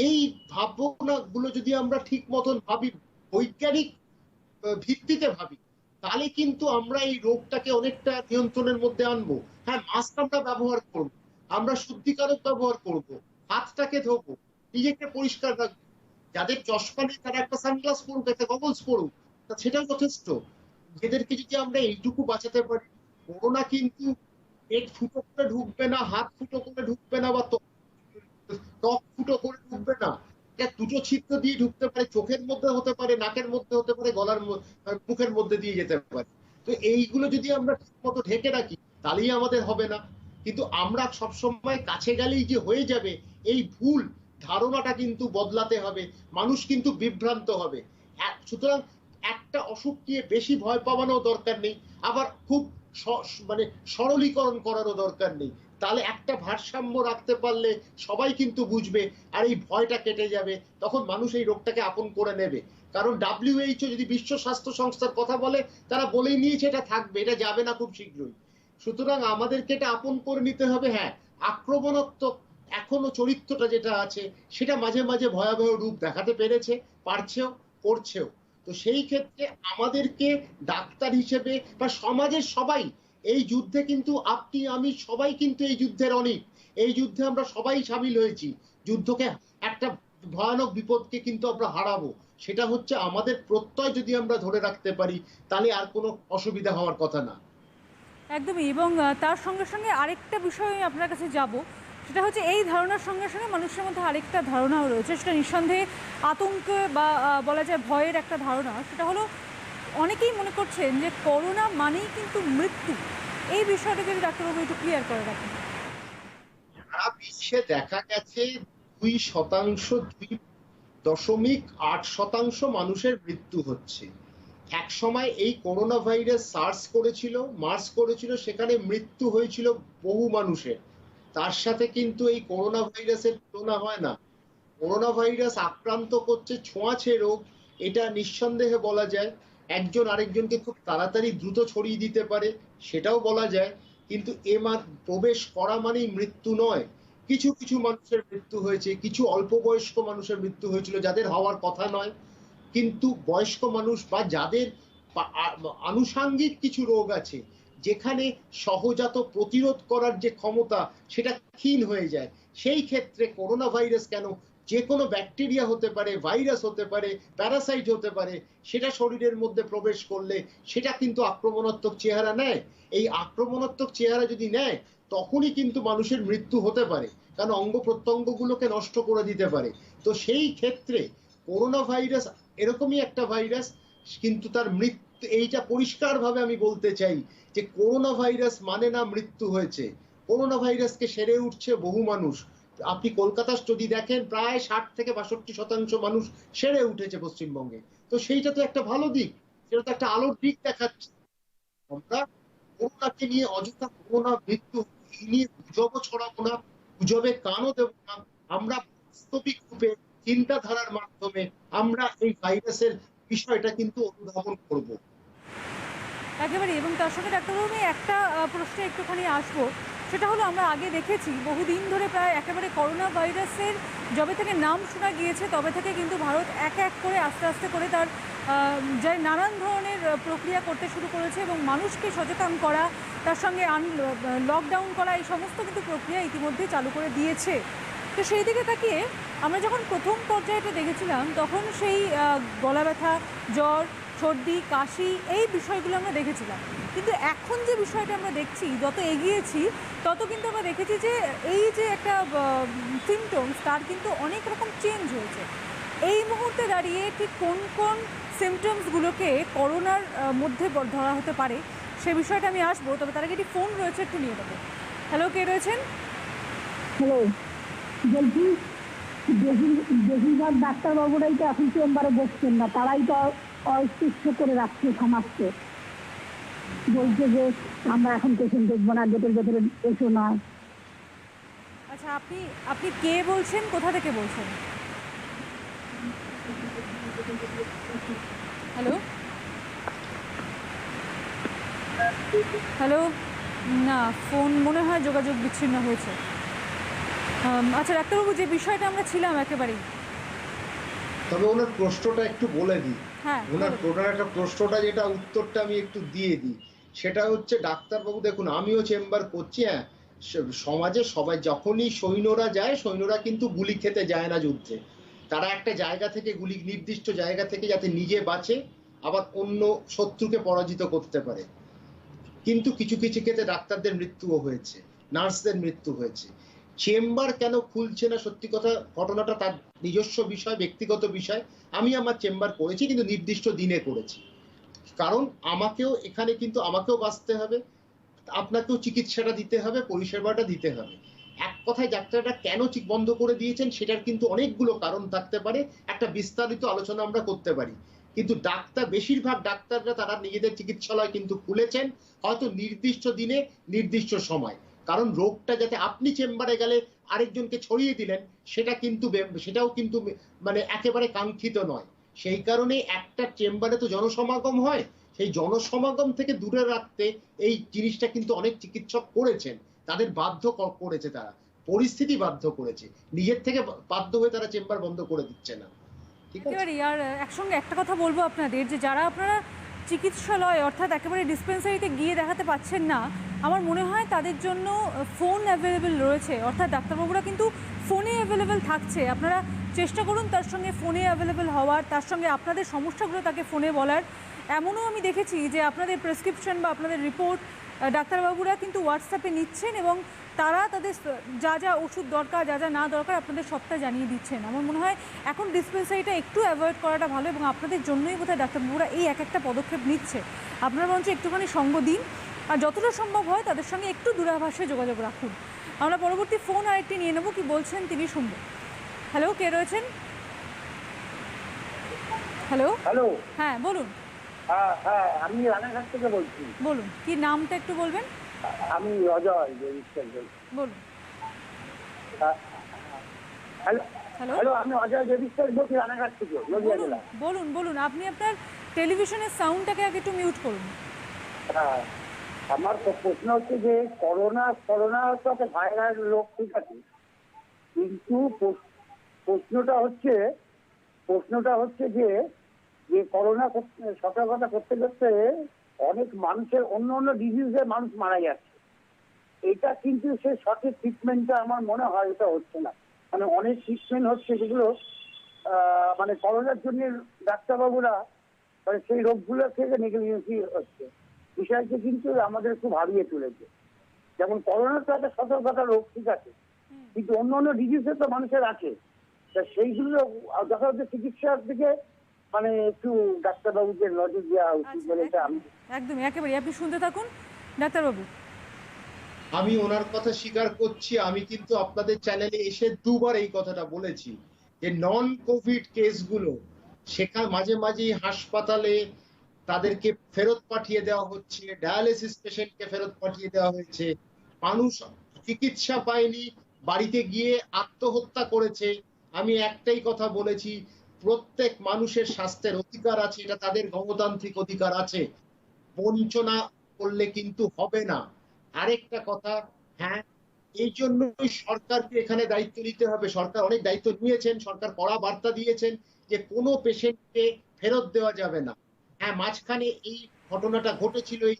এই ভাবনাগুলো যদি আমরা ঠিক মতন ভাবি, বৈজ্ঞানিক ভিত্তিতে ভাবি, তাহলে কিন্তু আমরা এই রোগটাকে অনেকটা নিয়ন্ত্রণের মধ্যে আনবো। হ্যাঁ, মাস্ক আমরা ব্যবহার করব, আমরা শুদ্ধিকারক ব্যবহার করব, হাতটাকে ধোবো, নিজেকে পরিষ্কার রাখবো। যাদের চশমা নেই তারা একটা সানগ্লাস পরুক, একটা গগলস পরুক, সেটাও যথেষ্ট। এদেরকে যদি আমরা এইটুকু বাঁচাতে পারি, করোনা কিন্তু পেট ফুটো করে ঢুকবে না, হাত ফুটো করে ঢুকবে না, বা ত্বক ফুটো করে ঢুকবে না। এটা দুটো ছিদ্র দিয়ে ঢুকতে পারে, চোখের মধ্যে হতে পারে, নাকের মধ্যে হতে পারে, মুখের মধ্যে দিয়ে যেতে পারে। তো এইগুলো যদি আমরা ঠিক মতো ঢেকে রাখি, তাহলেই আমাদের হবে না। কিন্তু আমরা সবসময় কাছে গেলেই যে হয়ে যাবে, এই ভুল ধারণাটা কিন্তু বদলাতে হবে। মানুষ কিন্তু বিভ্রান্ত হবে। সুতরাং একটা অসুখ নিয়ে বেশি ভয় পাওয়ানো দরকার নেই, আবার খুব মানে সরলীকরণ করারও দরকার নেই। তাহলে একটা ভারসাম্য রাখতে পারলে সবাই কিন্তু বুঝবে, আর এই ভয়টা কেটে যাবে। তখন মানুষ এই রোগটাকে আপন করে নেবে। কারণ WHO যদি বিশ্ব স্বাস্থ্য সংস্থার কথা বলে, তারা বলেই নিয়েছে এটা থাকবে, এটা যাবে না খুব শীঘ্রই। সুতরাং আমাদেরকে এটা আপন করে নিতে হবে। হ্যাঁ, আক্রমণাত্মক এখনো চরিত্রটা যেটা আছে, সেটা মাঝে মাঝে ভয়াবহ রূপ দেখাতে পেরেছে, পারছেও, করছেও। তো সেই ক্ষেত্রে আমাদেরকে ডাক্তার হিসেবে বা সমাজের সবাই এই যুদ্ধে, কিন্তু আপনি আমি সবাই কিন্তু এই যুদ্ধের অনেক, এই যুদ্ধে আমরা সবাই সামিল হয়েছি। যুদ্ধকে, একটা ভয়ানক বিপদকে কিন্তু আমরা হারাবো। সেটা হচ্ছে আমাদের প্রত্যয় যদি আমরা ধরে রাখতে পারি, তাহলে আর কোনো অসুবিধা হওয়ার কথা না। একদমই। এবং তার সঙ্গে সঙ্গে আরেকটা বিষয় আমি আপনার কাছে যাব, সেটা হচ্ছে এই ধারণার সঙ্গে সঙ্গে মানুষের মধ্যে আরেকটা ধারণাও রয়েছে, সেটা নিঃসন্দেহে আতঙ্ক বা বলা যায় ভয়ের একটা ধারণা। সেটা হলো, অনেকেই মনে করছেন যে করোনা মানেই কিন্তু মৃত্যু। এই বিষয়টা যদি ডাক্তারবাবু একটু ক্লিয়ার করে রাখেন। সারা বিশ্বে দেখা গেছে 2.8% মানুষের মৃত্যু হচ্ছে। এক সময় এই করোনা ভাইরাস মার্স করেছিল, সেখানে মৃত্যু হয়েছিল বহু মানুষের। তার সাথে কিন্তু এই করোনা ভাইরাসের তুলনা হয় না। করোনা ভাইরাস আক্রান্ত করছে, ছোঁয়াচে রোগ, এটা নিঃসন্দেহে বলা যায়। একজন আরেকজনকে খুব তাড়াতাড়ি দ্রুত ছড়িয়ে দিতে পারে, সেটাও বলা যায়। কিন্তু প্রবেশ করা মানেই মৃত্যু নয়। কিছু কিছু মানুষের মৃত্যু হয়েছে, কিছু অল্প বয়স্ক মানুষের মৃত্যু হয়েছিল যাদের হওয়ার কথা নয়। কিন্তু বয়স্ক মানুষ বা যাদের আনুষাঙ্গিক কিছু রোগ আছে, যেখানে সহজাত প্রতিরোধ করার যে ক্ষমতা সেটা ক্ষীণ হয়ে যায়, সেই ক্ষেত্রে করোনা ভাইরাস কেন, যে কোনো ব্যাকটেরিয়া হতে পারে, ভাইরাস হতে পারে, প্যারাসাইট হতে পারে, সেটা শরীরের মধ্যে প্রবেশ করলে সেটা কিন্তু আক্রমণাত্মক চেহারা নেয়। এই আক্রমণাত্মক চেহারা যদি নেয়, তখনই কিন্তু মানুষের মৃত্যু হতে পারে, কারণ অঙ্গ প্রত্যঙ্গগুলোকে নষ্ট করে দিতে পারে। তো সেই ক্ষেত্রে করোনা ভাইরাস এরকমই একটা ভাইরাস, কিন্তু তার মৃত্যু এইটা পরিষ্কারভাবে আমি বলতে চাই যে করোনা ভাইরাস মানে না মৃত্যু হয়েছে। করোনা ভাইরাসকে সেরে উঠছে বহু মানুষ। আপনি কলকাতা যদি দেখেন প্রায় 60 থেকে 62% মানুষ সেরে উঠেছে পশ্চিমবঙ্গে। তো সেইটা তো একটা ভালো দিক, সেটা তো একটা আলোর দিক দেখাচ্ছে। আমরা করোনাকে নিয়ে অযথা করোনা মৃত্যু এই নিয়ে গুজবও ছড়াবো না, গুজবে কানও দেব না। আমরা বাস্তবিক রূপে চিন্তাধারার মাধ্যমে আমরা এই ভাইরাসের বিষয়টা কিন্তু অনুধাবন করব। একেবারে, এবং তার সঙ্গে ডাক্তারবাবু আমি একটা প্রশ্নে একটুখানি আসবো। সেটা হলো, আমরা আগে দেখেছি বহুদিন ধরে, প্রায় একেবারে করোনা ভাইরাসের যবে থেকে নাম শোনা গিয়েছে তবে থেকে কিন্তু ভারত এক এক করে আস্তে আস্তে করে তার যে নানান ধরনের প্রক্রিয়া করতে শুরু করেছে এবং মানুষকে সচেতন করা, তার সঙ্গে লকডাউন করা, এই সমস্ত কিন্তু প্রক্রিয়া ইতিমধ্যেই চালু করে দিয়েছে। তো সেই দিকে তাকিয়ে আমরা যখন প্রথম পর্যায়টা দেখেছিলাম তখন সেই গলা ব্যথা, জ্বর, সর্দি, কাশি, এই বিষয়গুলো আমরা দেখেছিলাম। কিন্তু এখন যে বিষয়টা আমরা দেখছি, যত এগিয়েছি তত কিন্তু আমরা দেখেছি যে এই যে একটা সিমটমস, তার কিন্তু অনেক রকম চেঞ্জ হয়েছে। এই মুহূর্তে দাঁড়িয়ে ঠিক কোন কোন সিমটমসগুলোকে করোনার মধ্যে ধরা হতে পারে সে বিষয়টা আমি আসবো, তবে তার আগে একটি ফোন রয়েছে, একটু নিয়ে নেবো। হ্যালো, কে রয়েছেন? হ্যালো, বলছি বেশিরভাগ ডাক্তারবাবুরাই তো এখন চেম্বারে বসছেন না, তারাই তো অস্তিত্ব করে রাখছে সমাজকে। বলছে যে আমরা এখন পেশেন্ট দেখবো না, গেটের ভেতরে এসো না। আচ্ছা, আপনি আপনি কে বলছেন, কোথা থেকে বলছেন? হ্যালো হ্যালো, না, ফোন মনে হয় যোগাযোগ বিচ্ছিন্ন হয়েছে। আচ্ছা ডাক্তারবাবু, যে বিষয়টা আমরা ছিলাম একেবারেই। তবে ওনার প্রশ্নটা একটু বলে দিই। হ্যাঁ, ওনার একটা প্রশ্নটা, যেটা উত্তরটা আমি একটু দিয়ে দিই। সেটা হচ্ছে, ডাক্তারবাবু দেখুন, আমিও চেম্বার করছি, হ্যাঁ, সমাজে সবাই যখনই সৈন্যরা যায়, সৈন্যরা কিন্তু গুলি খেতে যায় না যুদ্ধে। তারা একটা জায়গা থেকে নির্দিষ্ট জায়গা থেকে যাতে নিজে বাঁচে, আবার অন্য শত্রুকে পরাজিত করতে পারে। কিন্তু কিছু কিছু ক্ষেত্রে ডাক্তারদের মৃত্যুও হয়েছে, নার্সদের মৃত্যু হয়েছে। চেম্বার কেন খুলছে না, সত্যি কথা, ঘটনাটা তার নিজস্ব বিষয়, ব্যক্তিগত বিষয়। আমি আমার চেম্বার করেছি, কিন্তু নির্দিষ্ট দিনে করেছি, কারণ আমাকেও বাঁচতে হবে, আপনাকেও চিকিৎসাটা দিতে হবে, পরিষেবাটা দিতে হবে। এক কথায় ডাক্তাররা কেন বন্ধ করে দিয়েছেন সেটার কিন্তু অনেকগুলো কারণ থাকতে পারে, একটা বিস্তারিত আলোচনা আমরা করতে পারি। কিন্তু বেশিরভাগ ডাক্তাররা তারা নিজেদের চিকিৎসালয় কিন্তু খুলেছেন, হয়তো নির্দিষ্ট দিনে নির্দিষ্ট সময়, কারণ রোগটা যাতে আপনি চেম্বারে গেলে আরেকজনকে ছড়িয়ে দিলেন, সেটাও কিন্তু মানে একেবারে কাঙ্ক্ষিত নয়। সেই কারণে একটা চেম্বারে তো জনসমাগম হয়, সেই জনসমাগম থেকে দূরে রাখতে এই জিনিসটা কিন্তু অনেক চিকিৎসক করেছেন, তাদের বাধ্য করেছে, তারা পরিস্থিতি বাধ্য করেছে, নিজের থেকে বাধ্য হয়ে তারা চেম্বার বন্ধ করে দিচ্ছে না। ঠিক আছে, একেবারেই। আর একসঙ্গে একটা কথা বলবো আপনাদের, যে যারা আপনারা চিকিৎসালয় অর্থাৎ একেবারে ডিসপেন্সারিতে গিয়ে দেখাতে পাচ্ছেন না, আমার মনে হয় তাদের জন্য ফোন অ্যাভেলেবেল রয়েছে, অর্থাৎ ডাক্তারবাবুরা কিন্তু ফোনে অ্যাভেলেবেল থাকছে। আপনারা চেষ্টা করুন তার সঙ্গে ফোনে অ্যাভেলেবেল হওয়ার, তার সঙ্গে আপনাদের সমস্যাগুলো তাকে ফোনে বলার। এমনও আমি দেখেছি যে আপনাদের প্রেসক্রিপশন বা আপনাদের রিপোর্ট ডাক্তারবাবুরা কিন্তু হোয়াটসঅ্যাপে নিচ্ছেন এবং তারা তাদের যা যা ওষুধ দরকার, যা যা না দরকার আপনাদের সবটা জানিয়ে দিচ্ছেন। আমার মনে হয় এখন ডিসপেন্সারিটা একটু অ্যাভয়েড করাটা ভালো, এবং আপনাদের জন্যই বোধহয় ডাক্তারবাবুরা এই এক একটা পদক্ষেপ নিচ্ছে। আপনারা বরঞ্চ একটুখানি সঙ্গ দিন, আর যতটা সম্ভব হয় তাদের সঙ্গে একটু দূরাভাষে যোগাযোগ রাখুন। আমরা পরবর্তী ফোন আরেকটি নিয়ে নেব, কি বলছেন তিনি শুনবো। হ্যালো, কে রয়েছেন? হ্যালো হ্যালো, হ্যাঁ বলুন। হ্যাঁ হ্যাঁ, আমি রানাঘাট থেকে বলছি। বলুন, কি নামটা একটু বলবেন? আমি অজয় দেবিশ্বাস বলছি। বলুন। হ্যালো হ্যালো হ্যালো, আমি অজয় দেবিশ্বাস বলছি রানাঘাট থেকে, নদিয়া বলুন জেলা। বলুন বলুন, আপনি আপনার টেলিভিশনের সাউন্ডটাকে আগে একটু মিউট করুন। হ্যাঁ, আমার প্রশ্ন হচ্ছে যে করোনা তো একটা ভাইরাস রোগ, ঠিক আছে, কিন্তু প্রশ্নটা হচ্ছে যে যে করোনা সতর্কতা করতে করতে অনেক মানুষের অন্য অন্য ডিজিজে মানুষ মারা যাচ্ছে। এটা কিন্তু সে সঠিক ট্রিটমেন্টটা আমার মনে হয় এটা হচ্ছে না। মানে অনেক ট্রিটমেন্ট হচ্ছে যেগুলো মানে করোনার জন্য ডাক্তারবাবুরা মানে সেই রোগগুলো থেকে নেগলিজেন্সি হচ্ছে, বিষয়টি কিন্তু আমাদের খুব হারিয়ে তুলেছে। যেমন করোনা তো একটা সতর্কতা রোগ, ঠিক আছে, কিন্তু অন্য অন্য ডিজিজে তো মানুষের আছে। তা সেইগুলো যথাযথ চিকিৎসার দিকে মানে একটু ডাক্তারবাবুকে নজর দেওয়া উচিত বলে এটা আমি। একদমই, একেবারে আপনি শুনতে থাকুন ডাক্তারবাবু। আমি ওনার কথা স্বীকার করছি। আমি কিন্তু আপনাদের চ্যানেলে এসে দুবার এই কথাটা বলেছি যে নন কোভিড কেসগুলো সেখানে মাঝে মাঝেই হাসপাতালে তাদেরকে ফেরত পাঠিয়ে দেওয়া হচ্ছে, ডায়ালিসিস পেশেন্টকে ফেরত পাঠিয়ে দেওয়া হয়েছে, মানুষ চিকিৎসা পায়নি, বাড়িতে গিয়ে আত্মহত্যা করেছে। আমি একটাই কথা বলেছি, প্রত্যেক মানুষের স্বাস্থ্যের অধিকার আছে, এটা তাদের গণতান্ত্রিক অধিকার আছে, বঞ্চনা করলে কিন্তু হবে না। আরেকটা কথা, হ্যাঁ, এই জন্যই সরকারকে এখানে দায়িত্ব নিতে হবে। সরকার অনেক দায়িত্ব নিয়েছেন, সরকার কড়া বার্তা দিয়েছেন যে কোনো পেশেন্টকে ফেরত দেওয়া যাবে না। হ্যাঁ, মাঝখানে এই ঘটনাটা ঘটেছিল, এই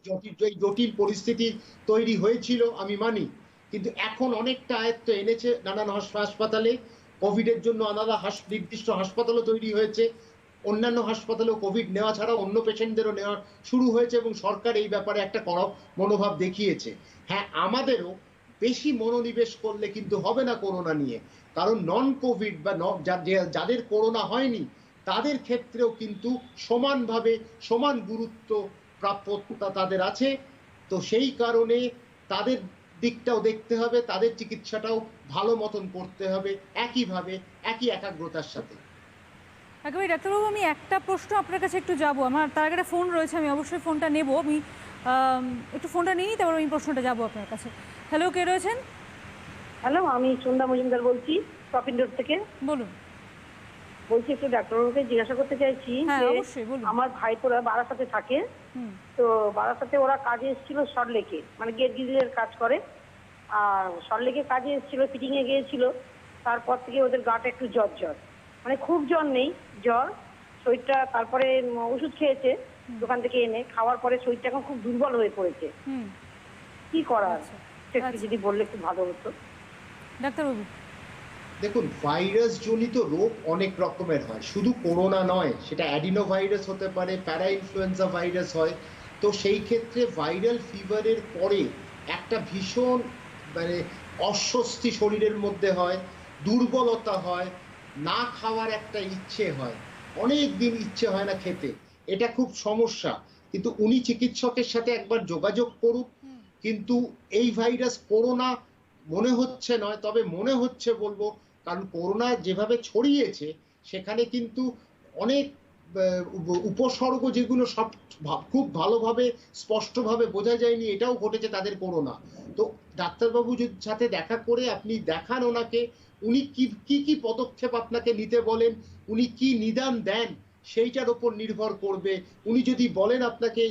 জটিল পরিস্থিতি তৈরি হয়েছিল, আমি মানি, কিন্তু এখন অনেকটা আয়ত্ত এনেছে নানান হাসপাতালে। কোভিডের জন্য আলাদা নির্দিষ্ট হাসপাতালও তৈরি হয়েছে, অন্যান্য হাসপাতালেও কোভিড নেওয়া ছাড়া অন্য পেশেন্টদেরও নেওয়া শুরু হয়েছে, এবং সরকার এই ব্যাপারে একটা কড়া মনোভাব দেখিয়েছে। হ্যাঁ, আমাদেরও বেশি মনোনিবেশ করলে কিন্তু হবে না করোনা নিয়ে, কারণ নন কোভিড বা যাদের করোনা হয়নি তাদের ক্ষেত্রেও কিন্তু সমানভাবে সমান গুরুত্ব প্রাপ্যতা তাদের আছে। তো সেই কারণে তাদের দিকটাও দেখতে হবে, তাদের চিকিৎসাটাও ভালো মতন করতে হবে, একইভাবে একই একাগ্রতার সাথে। একেবারে ডাক্তারবাবু, আমি একটা প্রশ্ন আপনার কাছে একটু যাবো, আমার তার আগে একটা ফোন রয়েছে, আমি অবশ্যই ফোনটা নেব। আমি একটু ফোনটা নিই, তারপর আমি প্রশ্নটা যাবো আপনার কাছে। হ্যালো, কে রয়েছেন? হ্যালো, আমি সন্ধ্যা মজুমদার বলছি, টপিন রোড থেকে। বলুন। বলছি একটু ডাক্তারবাবুকে জিজ্ঞাসা করতে চাইছি হ্যাঁ, যে অবশ্যই বলুন। আমার ভাই তোরা বারাসাতে থাকে, তো বারাসাতে ওরা কাজে এসেছিল সল্টলেকে, মানে গেট গ্রিলের কাজ করে। আর সল্টলেকে কাজে এসেছিল, ফিটিং এ গিয়েছিল, তারপর থেকে ওদের গাটা একটু জ্বর জ্বর, মানে খুব জ্বর নেই, জ্বর, শরীরটা। তারপরে ওষুধ খেয়েছে দোকান থেকে এনে, খাওয়ার পরে শরীরটা এখন খুব দুর্বল হয়ে পড়েছে। কি করার একটু যদি বললে খুব ভালো হতো ডাক্তারবাবু। দেখুন, ভাইরাস জনিত রোগ অনেক রকমের হয়, শুধু করোনা নয়, সেটা অ্যাডিনো ভাইরাস হতে পারে, প্যারা ইনফ্লুয়েঞ্জা ভাইরাস হয়। তো সেই ক্ষেত্রে ভাইরাল ফিভারের পরে একটা ভীষণ মানে অস্বস্তি শরীরের মধ্যে হয়, দুর্বলতা হয়, না খাওয়ার একটা ইচ্ছে হয়, অনেক দিন ইচ্ছে হয় না খেতে, এটা খুব সমস্যা। কিন্তু উনি চিকিৎসকের সাথে একবার যোগাযোগ করুন। কিন্তু এই ভাইরাস করোনা মনে হচ্ছে নয়, তবে মনে হচ্ছে বলবো, কারণ করোনা যেভাবে ছড়িয়েছে সেখানে কিন্তু অনেক উপসর্গ যেগুলো সব খুব ভালোভাবে স্পষ্টভাবে বোঝা যায়নি, এটাও ঘটেছে তাদের করোনা। তো ডাক্তারবাবুর সাথে দেখা করে আপনি দেখান ওনাকে, উনি কি কি পদক্ষেপ আপনাকে নিতে বলেন, উনি কি নিদান দেন সেইটার উপর নির্ভর করবে। উনি যদি বলেন আপনাকে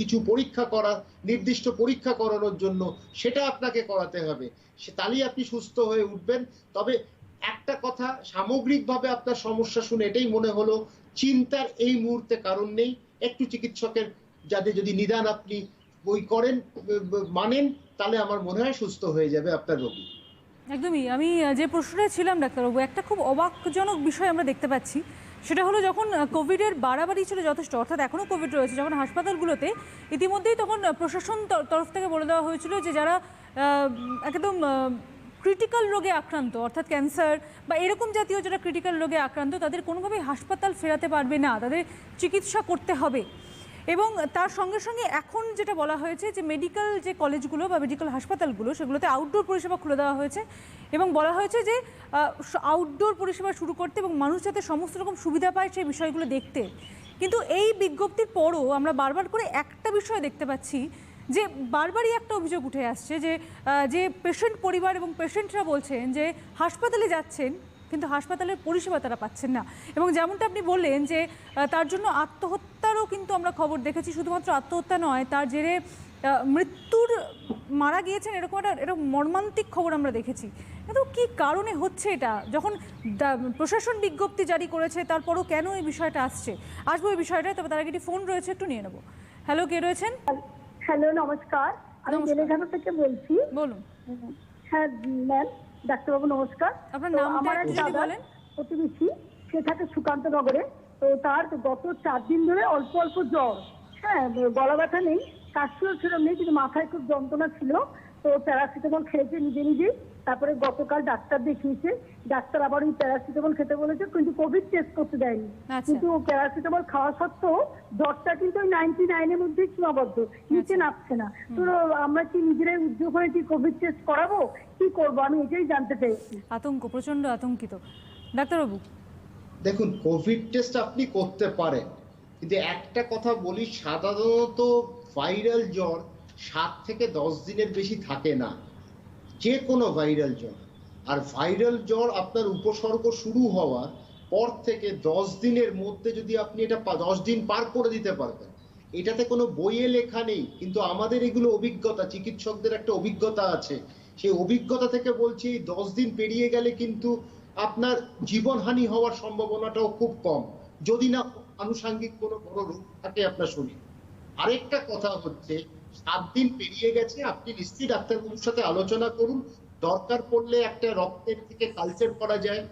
কিছু পরীক্ষা করা, নির্দিষ্ট পরীক্ষা করানোর জন্য, সেটা আপনাকে করাতে হবে, তাহলেই আপনি সুস্থ হয়ে উঠবেন। তবে একটা কথা, সামগ্রিকভাবে আপনার সমস্যা শুনে এটাই মনে হলো, চিন্তার এই মুহূর্তে কারণ নেই। একটু চিকিৎসকের যাদের যদি নিদান আপনি বই করেন, মানেন, তাহলে আমার মনে হয় সুস্থ হয়ে যাবে আপনার রোগী। একদমই, আমি যে প্রশ্নটা ছিলাম ডাক্তারবাবু, একটা খুব অবাকজনক বিষয় আমরা দেখতে পাচ্ছি, সেটা হলো যখন কোভিডের বাড়াবাড়ি ছিল যথেষ্ট, অর্থাৎ এখনও কোভিড রয়েছে, যখন হাসপাতালগুলোতে ইতিমধ্যেই তখন প্রশাসন তরফ থেকে বলে দেওয়া হয়েছিল যে যারা একদম ক্রিটিক্যাল রোগে আক্রান্ত, অর্থাৎ ক্যান্সার বা এরকম জাতীয় যারা ক্রিটিক্যাল রোগে আক্রান্ত, তাদের কোনোভাবেই হাসপাতাল ফেরাতে পারবে না, তাদের চিকিৎসা করতে হবে। এবং তার সঙ্গে সঙ্গে এখন যেটা বলা হয়েছে যে মেডিকেল যে কলেজগুলো বা মেডিকেল হাসপাতালগুলো, সেগুলোতে আউটডোর পরিষেবা খুলে দেওয়া হয়েছে, এবং বলা হয়েছে যে আউটডোর পরিষেবা শুরু করতে এবং মানুষ যাতে সমস্ত রকম সুবিধা পায় সেই বিষয়গুলো দেখতে। কিন্তু এই বিজ্ঞপ্তির পরও আমরা বারবার করে একটা বিষয় দেখতে পাচ্ছি, যে বারবারই একটা অভিযোগ উঠে আসছে যে পেশেন্ট পরিবার এবং পেশেন্টরা বলছেন যে হাসপাতালে যাচ্ছেন কিন্তু হাসপাতালের পরিষেবা তারা পাচ্ছেন না। এবং যেমনটা আপনি বললেন যে তার জন্য আত্মহত্যারও কিন্তু আমরা খবর দেখেছি, শুধুমাত্র আত্মহত্যা নয়, তার জেরে মৃত্যুর মারা গিয়েছেন এরকম এরকম মর্মান্তিক খবর আমরা দেখেছি। কিন্তু কী কারণে হচ্ছে এটা? যখন প্রশাসন বিজ্ঞপ্তি জারি করেছে তারপরও কেন এই বিষয়টা আসছে? আসবো এই বিষয়টা, তবে তার আগে একটি ফোন রয়েছে, একটু নিয়ে নেবো। হ্যালো, কে রয়েছেন? হ্যালো, নমস্কার, আমি বেলেঘাটা থেকে বলছি। বলুন। হ্যাঁ ম্যাম, ডাক্তারবাবু নমস্কার। আপনার নামটা একটু যদি বলেন। প্রতিবেশী, সে থাকে সুকান্তনগরে। তো তার গত 4 দিন ধরে অল্প অল্প জ্বর, হ্যাঁ, গলা ব্যথা নেই, কাশিও ছিল নেই, কিন্তু মাথায় খুব যন্ত্রণা ছিল। তো প্যারাসিটামল খেয়েছে নিজে নিজেই। তারপরে গতকাল ডাক্তার দেখিয়েছে, ডাক্তার আবার ওই প্যারাসিটামল খেতে বলেছে, কিন্তু কোভিড টেস্ট করতে দেয়নি। আচ্ছা। কিন্তু প্যারাসিটামল খাওয়া সত্ত্বেও জ্বরটা কিন্তু ওই 99-এর মধ্যেই সীমাবদ্ধ, নিচে নামছে না। তো আমরা কি নিজেরাই উদ্যোগ হয়ে কি কোভিড টেস্ট করাবো, কি করবো, আমি এটাই জানতে চাইছি। আতঙ্ক, প্রচন্ড আতঙ্কিত। ডাক্তারবাবু, দেখুন, কোভিড টেস্ট আপনি করতে পারেন, কিন্তু একটা কথা বলি, সাধারণত ভাইরাল জ্বর 7 থেকে 10 দিনের বেশি থাকে না, যে কোনো ভাইরাল জ্বর। আর ভাইরাল জ্বর আপনার উপসর্গ শুরু হওয়ার পর থেকে 10 দিনের মধ্যে যদি আপনি এটা 10 দিন পার করে দিতে পারবেন, এটাতে কোনো বইয়ে লেখা নেই, কিন্তু আমাদের এগুলো অভিজ্ঞতা, চিকিৎসকদের একটা অভিজ্ঞতা আছে। সেই অভিজ্ঞতা থেকে বলছি, 10 দিন পেরিয়ে গেলে কিন্তু আপনার জীবনহানি হওয়ার সম্ভাবনাটাও খুব কম, যদি না আনুষঙ্গিক কোনো বড় রোগ থাকে আপনার শরীরে। আরেকটা কথা হচ্ছে, 7 দিন পেরিয়ে গেছে, আপনি নিশ্চয়ই ডাক্তারবাবুর সাথে আলোচনা করুন। দরকার পড়লে একটা রক্তের থেকে কালচার করা যায়,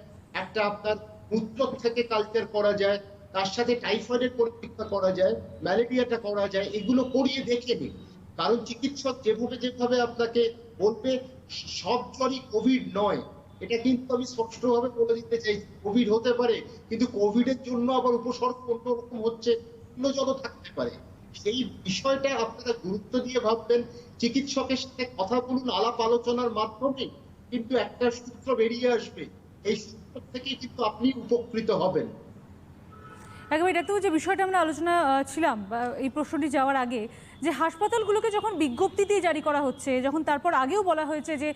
একটা আপনার মূত্র থেকে কালচার করা যায়, তার সাথে টাইফয়েডের পরীক্ষা করা যায়, ম্যালেরিয়াটা করা যায়, এগুলো করিয়ে দেখে নিন। কারণ চিকিৎসক যেভাবে আপনাকে বলবে সব জ্বরই কোভিড নয়, এটা কিন্তু আমি স্পষ্টভাবে বলে দিতে চাই। কোভিড হতে পারে, কিন্তু কোভিডের জন্য আবার উপসর্গ অন্যরকম হচ্ছে, অন্য জ্বরও থাকতে পারে। সেই বিষয়টা আপনারা গুরুত্ব দিয়ে ভাববেন, চিকিৎসকের সাথে কথা বলুন, আলাপ আলোচনার মাধ্যমে কিন্তু একটা সূত্র বেরিয়ে আসবে, এই সূত্র থেকেই কিন্তু আপনি উপকৃত হবেন। একেবারে ডাক্তারবাবু, যে বিষয়টা আমরা আলোচনা ছিলাম এই প্রশ্নটি যাওয়ার আগে, যে হাসপাতালগুলোকে যখন বিজ্ঞপ্তি দিয়ে জারি করা হচ্ছে, যখন তারপর আগেও বলা হয়েছে যে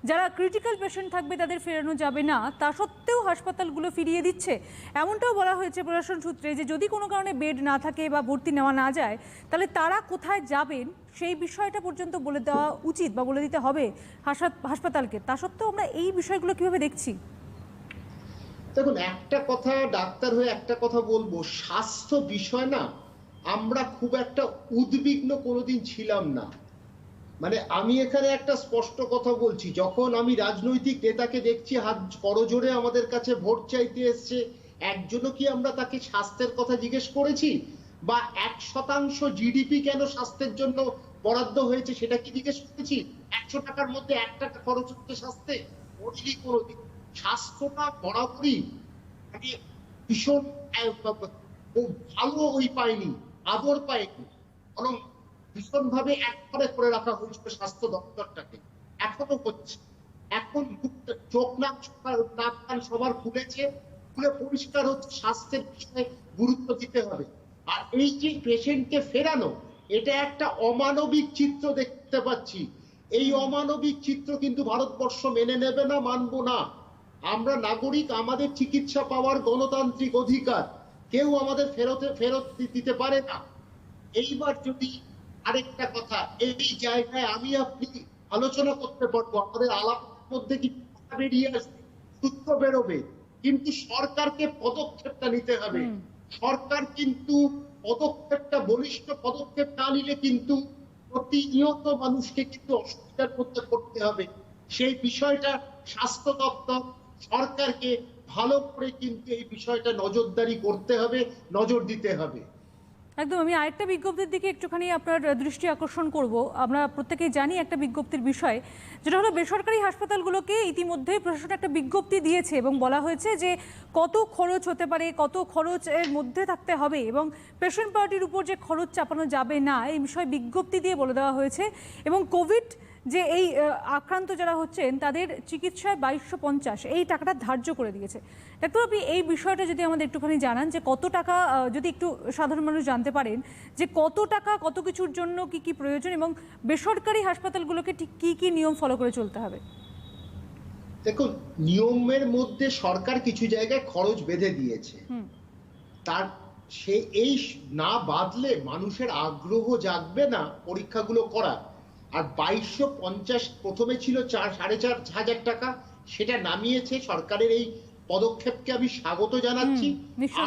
যারা ক্রিটিক্যাল পেশেন্ট থাকবে তাদের ফেরানো যাবে না, তা সত্ত্বেও হাসপাতালগুলো ফিরিয়ে দিচ্ছে। এমনটাও বলা হয়েছে প্রশাসন সূত্রে যে যদি কোনো কারণে বেড না থাকে বা ভর্তি নেওয়া না যায়, তাহলে তারা কোথায় যাবেন সেই বিষয়টা পর্যন্ত বলে দেওয়া উচিত বা বলে দিতে হবে হাসপাতালকে। তা সত্ত্বেও আমরা এই বিষয়গুলো কিভাবে দেখছি? দেখুন, একটা কথা ডাক্তার হয়ে একটা কথা বলবো, স্বাস্থ্য বিষয় না আমরা খুব একটা উদ্বিগ্ন কোনোদিন ছিলাম না। মানে আমি এখানে একটা স্পষ্ট কথা বলছি, যখন আমি রাজনৈতিক নেতাকে দেখছি হাত করজোড়ে আমাদের কাছে ভোট চাইতে এসছে, একজনও কি আমরা তাকে স্বাস্থ্যের কথা জিজ্ঞেস করেছি? বা 1% জিডিপি কেন স্বাস্থ্যের জন্য বরাদ্দ হয়েছে সেটা কি জিজ্ঞেস করেছি? 100 টাকার মধ্যে 1 টাকা খরচ হচ্ছে স্বাস্থ্যে, বলিনি কোনোদিন। স্বাস্থ্যটা বরাবরই মানে ভীষণ ভালো পায়নি, আদর পায়নি, বরং ভীষণভাবে একবারে করে রাখা হয়েছিল স্বাস্থ্য দপ্তরটাকে। এখনো হচ্ছে। এখন চোখ নাক কান সবার খুলেছে, খুলে পরিষ্কার হচ্ছে স্বাস্থ্যের বিষয়ে গুরুত্ব দিতে হবে। আর এই যে পেশেন্টকে ফেরানো, এটা একটা অমানবিক চিত্র দেখতে পাচ্ছি। এই অমানবিক চিত্র কিন্তু ভারতবর্ষ মেনে নেবে না, মানবো না। আমরা নাগরিক, আমাদের চিকিৎসা পাওয়ার গণতান্ত্রিক অধিকার, কেউ আমাদের ফেরত দিতে পারে না। এইবার যদি আরেকটা কথা, এই জায়গায় আমি আপনি আলোচনা করতে পারবো, আমাদের আলাপের মধ্যে কি বেরিয়ে আসবে, সূত্র বেরোবে, কিন্তু সরকারকে পদক্ষেপটা নিতে হবে। সরকার কিন্তু পদক্ষেপটা, বলিষ্ঠ পদক্ষেপ না নিলে কিন্তু প্রতিনিয়ত মানুষকে কিন্তু অসুবিধার মধ্যে করতে হবে। সেই বিষয়টা স্বাস্থ্য দপ্তর সরকারকে ভালো করে কিন্তু এই বিষয়টা নজরদারি করতে হবে, নজর দিতে হবে। একদম। আমি আরেকটা বিজ্ঞপ্তির দিকে একটুখানি আপনার দৃষ্টি আকর্ষণ করব। আমরা প্রত্যেকেই জানি একটা বিজ্ঞপ্তির বিষয়, যেটা হলো বেসরকারি হাসপাতালগুলোকে ইতিমধ্যে প্রশাসন একটা বিজ্ঞপ্তি দিয়েছে এবং বলা হয়েছে যে কত খরচ হতে পারে, কত খরচের মধ্যে থাকতে হবে এবং পেশেন্ট পার্টির উপর যে খরচ চাপানো যাবে না, এই বিষয়ে বিজ্ঞপ্তি দিয়ে বলে দেওয়া হয়েছে। এবং কোভিড যে এই আক্রান্ত যারা হচ্ছেন তাদের চিকিৎসায় 2250 এই টাকাটা ধার্য করে দিয়েছে। ডাক্তার, আপনি এই বিষয়টা যদি আমাদের একটুখানি জানান যে কত টাকা, যদি একটু সাধারণ মানুষ জানতে পারেন যে কত টাকা কত কিছুর জন্য কি কি প্রয়োজন এবং বেসরকারি হাসপাতালগুলোকে ঠিক কি কি নিয়ম ফলো করে চলতে হবে? দেখুন, নিয়মের মধ্যে সরকার কিছু জায়গায় খরচ বেঁধে দিয়েছে, তার সে এই না বাদলে মানুষের আগ্রহ জাগবে না পরীক্ষাগুলো করা। আর 2250 প্রথমে ছিল 4,500 টাকা, সেটা নামিয়েছে। সরকারের এই পদক্ষেপকে আমি স্বাগত জানাচ্ছি।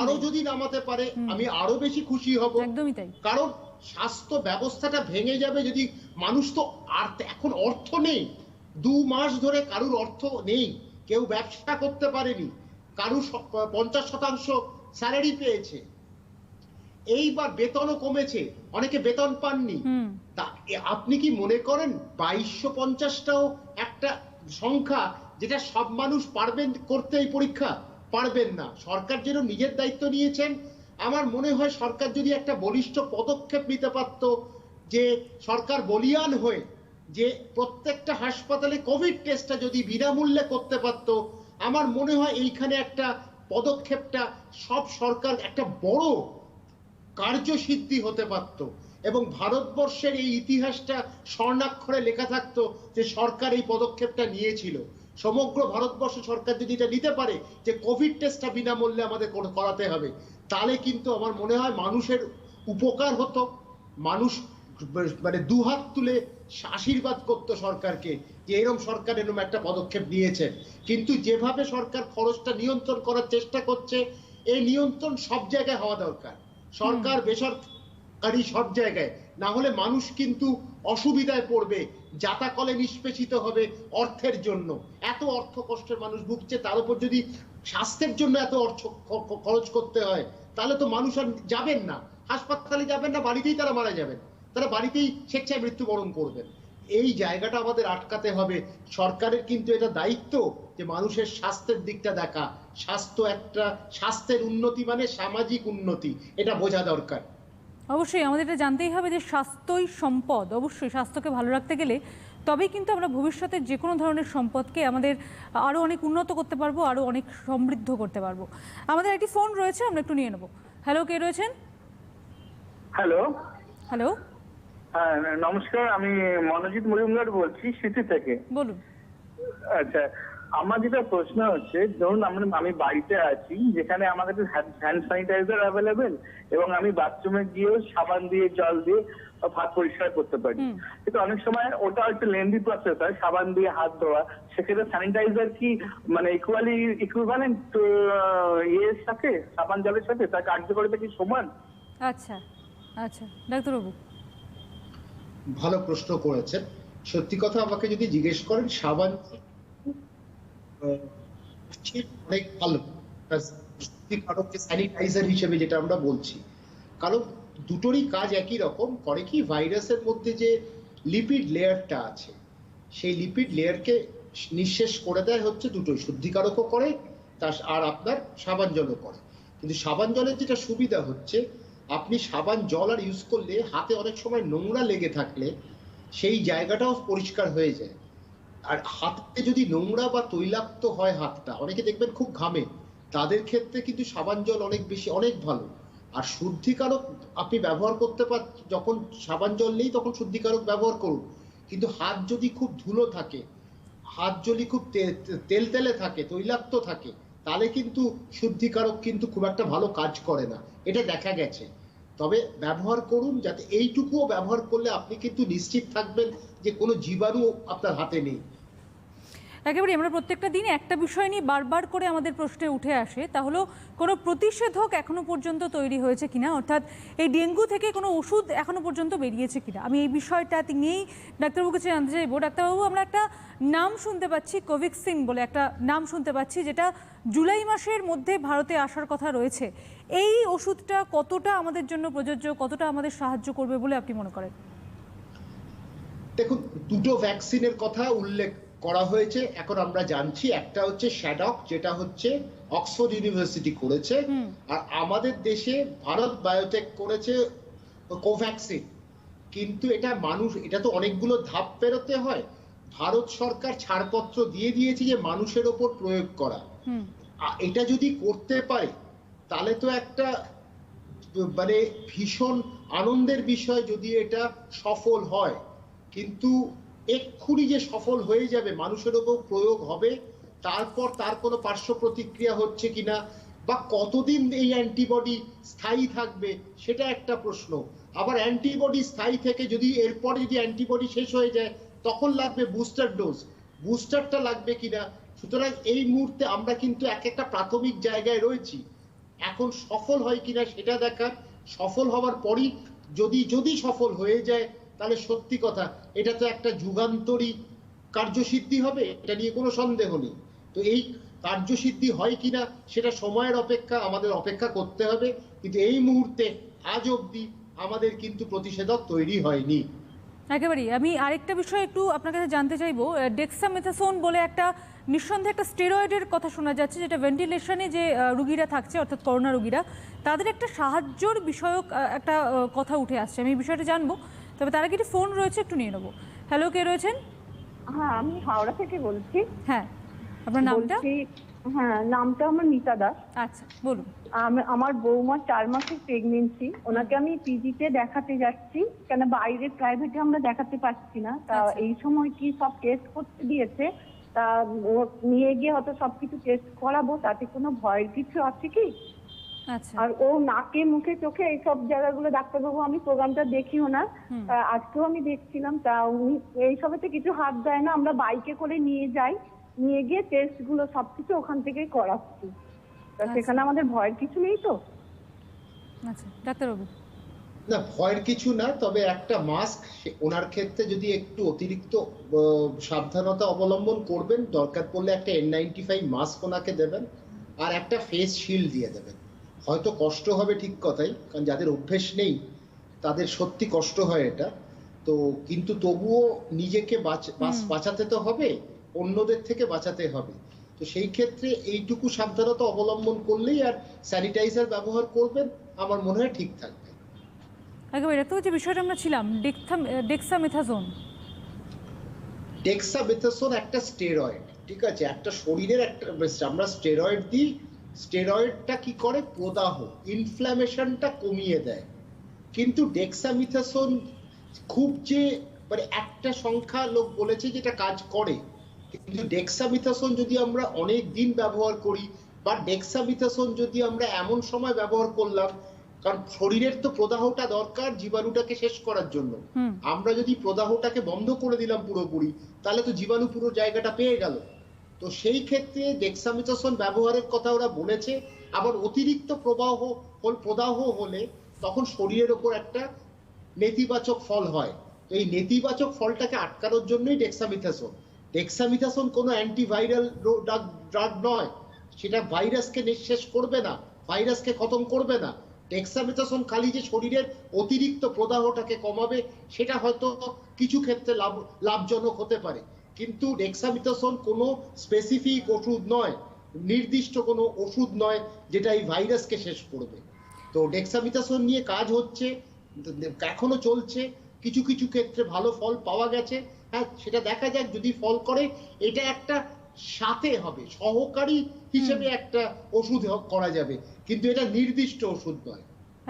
আরো যদি নামাতে পারে আমি আরো বেশি খুশি হব। একদমই তাই। কারণ স্বাস্থ্য ব্যবস্থাটা ভেঙে যাবে যদি মানুষ, তো আর এখন অর্থ নেই। 2 মাস ধরে কারুর অর্থ নেই, কেউ ব্যবসা করতে পারেনি, কারুর 50% স্যালারি পেয়েছে। এইবার বেতনও কমেছে, অনেকে বেতন পাননি। তা আপনি কি মনে করেন 2250টাও একটা সংখ্যা যেটা সব মানুষ পারবেন করতে এই পরীক্ষা? পারবেন না। সরকার যেন নিজের দায়িত্ব নিয়েছেন, আমার মনে হয় সরকার যদি একটা বলিষ্ঠ পদক্ষেপ নিতে পারত, যে সরকার বলিয়ান হয়ে যে প্রত্যেকটা হাসপাতালে কোভিড টেস্টটা যদি বিনামূল্যে করতে পারত, আমার মনে হয় এইখানে একটা পদক্ষেপটা সব সরকার একটা বড় কার্যসিদ্ধি হতে পারত, এবং ভারতবর্ষের এই ইতিহাসটা স্বর্ণাক্ষরে লেখা থাকতো যে সরকার এই পদক্ষেপটা নিয়েছিল। সমগ্র ভারতবর্ষ সরকার যদি এটা নিতে পারে যে কোভিড টেস্টটা বিনামূল্যে আমাদের করাতে হবে, তাহলে কিন্তু আমার মনে হয় মানুষের উপকার হতো। মানুষ মানে দুহাত তুলে আশীর্বাদ করতো সরকারকে যে এরকম সরকার এরকম একটা পদক্ষেপ নিয়েছে। কিন্তু যেভাবে সরকার খরচটা নিয়ন্ত্রণ করার চেষ্টা করছে, এই নিয়ন্ত্রণ সব জায়গায় হওয়া দরকার, সরকার বেসরকারি সব জায়গায়, না হলে মানুষ কিন্তু অসুবিধায় পড়বে, যাতাকলে নিষ্পেষিত হবে অর্থের জন্য। এত অর্থ কষ্টের মানুষ ভুগছে, তার উপর যদি স্বাস্থ্যের জন্য এত অর্থ খরচ করতে হয়, তাহলে তো মানুষ আর যাবেন না, হাসপাতালে যাবেন না, বাড়িতেই তারা মারা যাবেন, তারা বাড়িতেই স্বেচ্ছায় মৃত্যুবরণ করবেন। এই জায়গাটা আমাদের আটকাতে হবে। সরকারের কিন্তু এটা দায়িত্ব যে মানুষের স্বাস্থ্যের দিকটা দেখা। স্বাস্থ্যের উন্নতি মানে সামাজিক উন্নতি, এটা বোঝা দরকার। অবশ্যই আমাদের এটা জানতেই হবে যে স্বাস্থ্যই সম্পদ। অবশ্যই স্বাস্থ্যকে ভালো রাখতে গেলে তবেই কিন্তু আমরা ভবিষ্যতের যে কোনো ধরনের সম্পদকে আমাদের আরও অনেক উন্নত করতে পারবো, আরও অনেক সমৃদ্ধ করতে পারবো। আমাদের একটি ফোন রয়েছে, আমরা একটু নিয়ে নেব। হ্যালো, কে রয়েছেন? হ্যালো। হ্যালো, হ্যাঁ নমস্কার, আমি মনোজিৎ মজুমদার বলছি সিটি থেকে। বলুন। আচ্ছা, আমার যেটা প্রশ্ন হচ্ছে, ধরুন আমি বাড়িতে আছি যেখানে আমার কাছে হ্যান্ড স্যানিটাইজার অ্যাভেলেবেল, এবং আমি বাথরুমে গিয়েও সাবান দিয়ে জল দিয়ে হাত পরিষ্কার করতে পারি, কিন্তু অনেক সময় ওটা একটা লেন্দি প্রসেস হয়, সাবান দিয়ে হাত ধোয়া। সেক্ষেত্রে স্যানিটাইজার কি মানে ইকুইভ্যালেন্ট এর সাথে, সাবান জলের সাথে তার কার্যকারিতা কি সমান? আচ্ছা আচ্ছা, ডাক্তারবাবু। ভালো প্রশ্ন করেছেন। সত্যি কথা আমাকে যদি জিজ্ঞেস করেন, সাবান অনেক ভালো স্যানিটাইজার হিসেবে যেটা আমরা বলছি, কারণ দুটোরই কাজ একই রকম করে। কি ভাইরাসের মধ্যে যে লিপিড লেয়ারটা আছে, সেই লিপিড লেয়ারকে নিঃশেষ করে দেয় হচ্ছে দুটোই, শুদ্ধিকারকও করে আর আপনার সাবান জলও করে। কিন্তু সাবান জলের যেটা সুবিধা হচ্ছে, আপনি সাবান জল আর ইউজ করলে হাতে অনেক সময় নোংরা লেগে থাকলে সেই জায়গাটাও পরিষ্কার হয়ে যায়। আর হাতে যদি নোংরা বা তৈলাক্ত হয় হাতটা, অনেকে দেখবেন খুব ঘামে, তাদের ক্ষেত্রে কিন্তু সাবান জল অনেক ভালো। আর শুদ্ধিকারক আপনি ব্যবহার করতে যখন সাবান জল নেই তখন শুদ্ধিকারক ব্যবহার করুন, কিন্তু হাত যদি খুব ধুলো থাকে, হাত যদি খুব তেলে থাকে, তৈলাক্ত থাকে, তাহলে কিন্তু শুদ্ধিকারক কিন্তু খুব একটা ভালো কাজ করে না, এটা দেখা গেছে। তবে ব্যবহার করুন, যাতে এইটুকুও ব্যবহার করলে আপনি কিন্তু নিশ্চিত থাকবেন যে কোনো জীবাণু আপনার হাতে নেই। একেবারে আমরা প্রত্যেকটা দিনে একটা বিষয় নিয়ে বারবার করে আমাদের প্রশ্নে উঠে আসে, তা হলো কোনো প্রতিষেধক এখনো পর্যন্ত তৈরি হয়েছে কিনা, অর্থাৎ এই ডেঙ্গু থেকে কোনো ওষুধ এখনো পর্যন্ত বেরিয়েছে কিনা। আমি এই বিষয়টা নিয়েই ডাক্তারবাবুর কাছে জানতে চাইবো। ডাক্তারবাবু, আমরা একটা নাম শুনতে পাচ্ছি, কোভ্যাক্সিন বলে একটা নাম শুনতে পাচ্ছি, যেটা জুলাই মাসের মধ্যে ভারতে আসার কথা রয়েছে। এই ওষুধটা কতটা আমাদের জন্য প্রযোজ্য, কতটা আমাদের সাহায্য করবে বলে আপনি মনে করেন? দেখুন, দুটো ভ্যাকসিনের কথা উল্লেখ করা হয়েছে এখন আমরা জানছি। একটা হচ্ছে শ্যাডক, যেটা হচ্ছে অক্সফোর্ড ইউনিভার্সিটি করেছে, আর আমাদের দেশে ভারত বায়োটেক করেছে কোভ্যাক্সিন। কিন্তু এটা তো অনেকগুলো ধাপ পেরোতে হয়। ভারত সরকার ছাড়পত্র দিয়ে দিয়েছে যে মানুষের ওপর প্রয়োগ করা। এটা যদি করতে পারে তাহলে তো একটা মানে ভীষণ আনন্দের বিষয় যদি এটা সফল হয়। কিন্তু এক্ষুনি যে সফল হয়ে যাবে, মানুষের ওপর প্রয়োগ হবে, তারপর তার কোনো পার্শ্ব প্রতিক্রিয়া হচ্ছে কিনা বা কতদিন এই অ্যান্টিবডি স্থায়ী থাকবে সেটা একটা প্রশ্ন। আবার অ্যান্টিবডি স্থায়ী থেকে যদি এরপরে যদি অ্যান্টিবডি শেষ হয়ে যায় তখন লাগবে বুস্টার ডোজ, বুস্টারটা লাগবে কিনা। সুতরাং এই মুহূর্তে আমরা কিন্তু একটা প্রাথমিক জায়গায় রয়েছি। এখন সফল হয় কিনা সেটা দেখার, সফল হওয়ার পরই যদি সফল হয়ে যায় তাহলে সত্যি কথা এটা তো একটা যুগান্তরী কার্যসিদ্ধি হবে, এটা নিয়ে কোনো সন্দেহ নেই। তো এই কার্যসিদ্ধি হয় কিনা সেটা সময়ের অপেক্ষা, আমাদের অপেক্ষা করতে হবে। কিন্তু এই মুহূর্তে আজ অবধি আমাদের কিন্তু প্রতিষেধক তৈরি হয়নি। একেবারেই। আমি আরেকটা বিষয় একটু আপনার কাছে জানতে চাইবো, ডেক্সামেথাসোন বলে একটা নিঃসন্দেহে একটা স্টেরয়েডের কথা শোনা যাচ্ছে, যেটা ভেন্টিলেশনে যে রুগীরা থাকছে অর্থাৎ করোনা রুগীরা, তাদের একটা সাহায্যর বিষয়ক একটা কথা উঠে আসছে। আমি এই বিষয়টা জানবো, তবে তার আগে একটি ফোন রয়েছে, একটু নিয়ে নেবো। হ্যালো, কে রয়েছেন? হ্যাঁ, আমি হাওড়া থেকে বলছি। হ্যাঁ, আপনার নামটা? হ্যাঁ, নামটা আমার মিতা দাস। আচ্ছা, বলুন। আমার বৌমার 4 মাসের প্রেগনেন্সি, ওনাকে আমি পিজিতে দেখাতে যাচ্ছি, কেন বাইরে প্রাইভেটে আমরা দেখাতে পারছি না। তা এই সময় কি সব টেস্ট করতে দিয়েছে, তা নিয়ে গিয়ে হয়তো সবকিছু টেস্ট করাবো, তাতে কোনো ভয়ের কিছু আছে কি? আচ্ছা। আর ও নাকে মুখে চোখে এইসব জায়গাগুলো ডাক্তারবাবু, আমি প্রোগ্রামটা দেখিও না, আজকেও আমি দেখছিলাম, তা উনি এইসবেতে কিছু হাত দেয় না। আমরা বাইকে করে নিয়ে যাই, নিয়ে গিয়ে টেস্ট গুলো সবকিছু ওখান থেকেই করাচ্ছি। তা সেখানে আমাদের ভয়ের কিছু নেই তো? আচ্ছা ডাক্তারবাবু। না, ভয়ের কিছু না, তবে একটা মাস্ক ওনার ক্ষেত্রে যদি একটু অতিরিক্ত সাবধানতা অবলম্বন করবেন, দরকার পড়লে একটা N95 মাস্ক ওনাকে দেবেন, আর একটা ফেস শিল্ড দিয়ে দেবেন। হয়তো কষ্ট হবে, ঠিক কথাই, কারণ যাদের অভ্যেস নেই তাদের সত্যি কষ্ট হয় এটা, তো কিন্তু তবুও নিজেকে বাঁচাতে তো হবে, অন্যদের থেকে বাঁচাতে হবে। তো সেই ক্ষেত্রে এইটুকু সাবধানতা অবলম্বন করলেই, আর স্যানিটাইজার ব্যবহার করবেন, আমার মনে হয় ঠিক থাকবে। একেবারে। তো যে বিষয়টা আমরা ছিলাম, ডেক্সামেথাসোন একটা স্টেরয়েড, ঠিক আছে, একটা শরীরের একটা, আমরা স্টেরয়েড দিই, স্টেরয়েডটা কি করে, প্রদাহ, ইনফ্ল্যামেশনটা কমিয়ে দেয়। কিন্তু ডেক্সামিথাসোন খুব যে মানে একটা সংখ্যা লোক বলেছে যেটা কাজ করে, কিন্তু ডেক্সামিথাসোন যদি আমরা অনেক দিন ব্যবহার করি, বা ডেক্সামিথাসোন যদি আমরা এমন সময় ব্যবহার করলাম, কারণ শরীরের তো প্রদাহটা দরকার জীবাণুটাকে শেষ করার জন্য, আমরা যদি প্রদাহটাকে বন্ধ করে দিলাম পুরোপুরি, তাহলে তো জীবাণু পুরো জায়গাটা পেয়ে গেল। তো সেই ক্ষেত্রে ডেক্সামিথাসোন ব্যবহারের কথা ওরা বলেছে। আবার অতিরিক্ত প্রদাহ হলে তখন শরীরের ওপর একটা নেতিবাচক ফল হয়। তো এই নেতিবাচক ফলটাকে আটকানোর জন্যই ডেক্সামিথাসোন কোনো অ্যান্টিভাইরাল ড্রাগ নয়, সেটা ভাইরাসকে নিঃশেষ করবে না, ভাইরাসকে খতম করবে না। ডেক্সামিথাসোন খালি যে শরীরের অতিরিক্ত প্রদাহটাকে কমাবে, সেটা হয়তো কিছু ক্ষেত্রে লাভজনক হতে পারে, কিন্তু ডেক্সামিথাসোন কোনো স্পেসিফিক ওষুধ নয়, নির্দিষ্ট কোনো ওষুধ নয় যেটা এই ভাইরাসকে শেষ করবে। তো ডেক্সামিথাসোন নিয়ে কাজ হচ্ছে, এখনো চলছে, কিছু কিছু ক্ষেত্রে ভালো ফল পাওয়া গেছে। হ্যাঁ, সেটা দেখা যাক, যদি ফল করে এটা একটা সাথে হবে, সহকারী হিসেবে একটা ওষুধ করা যাবে, কিন্তু এটা নির্দিষ্ট ওষুধ নয়।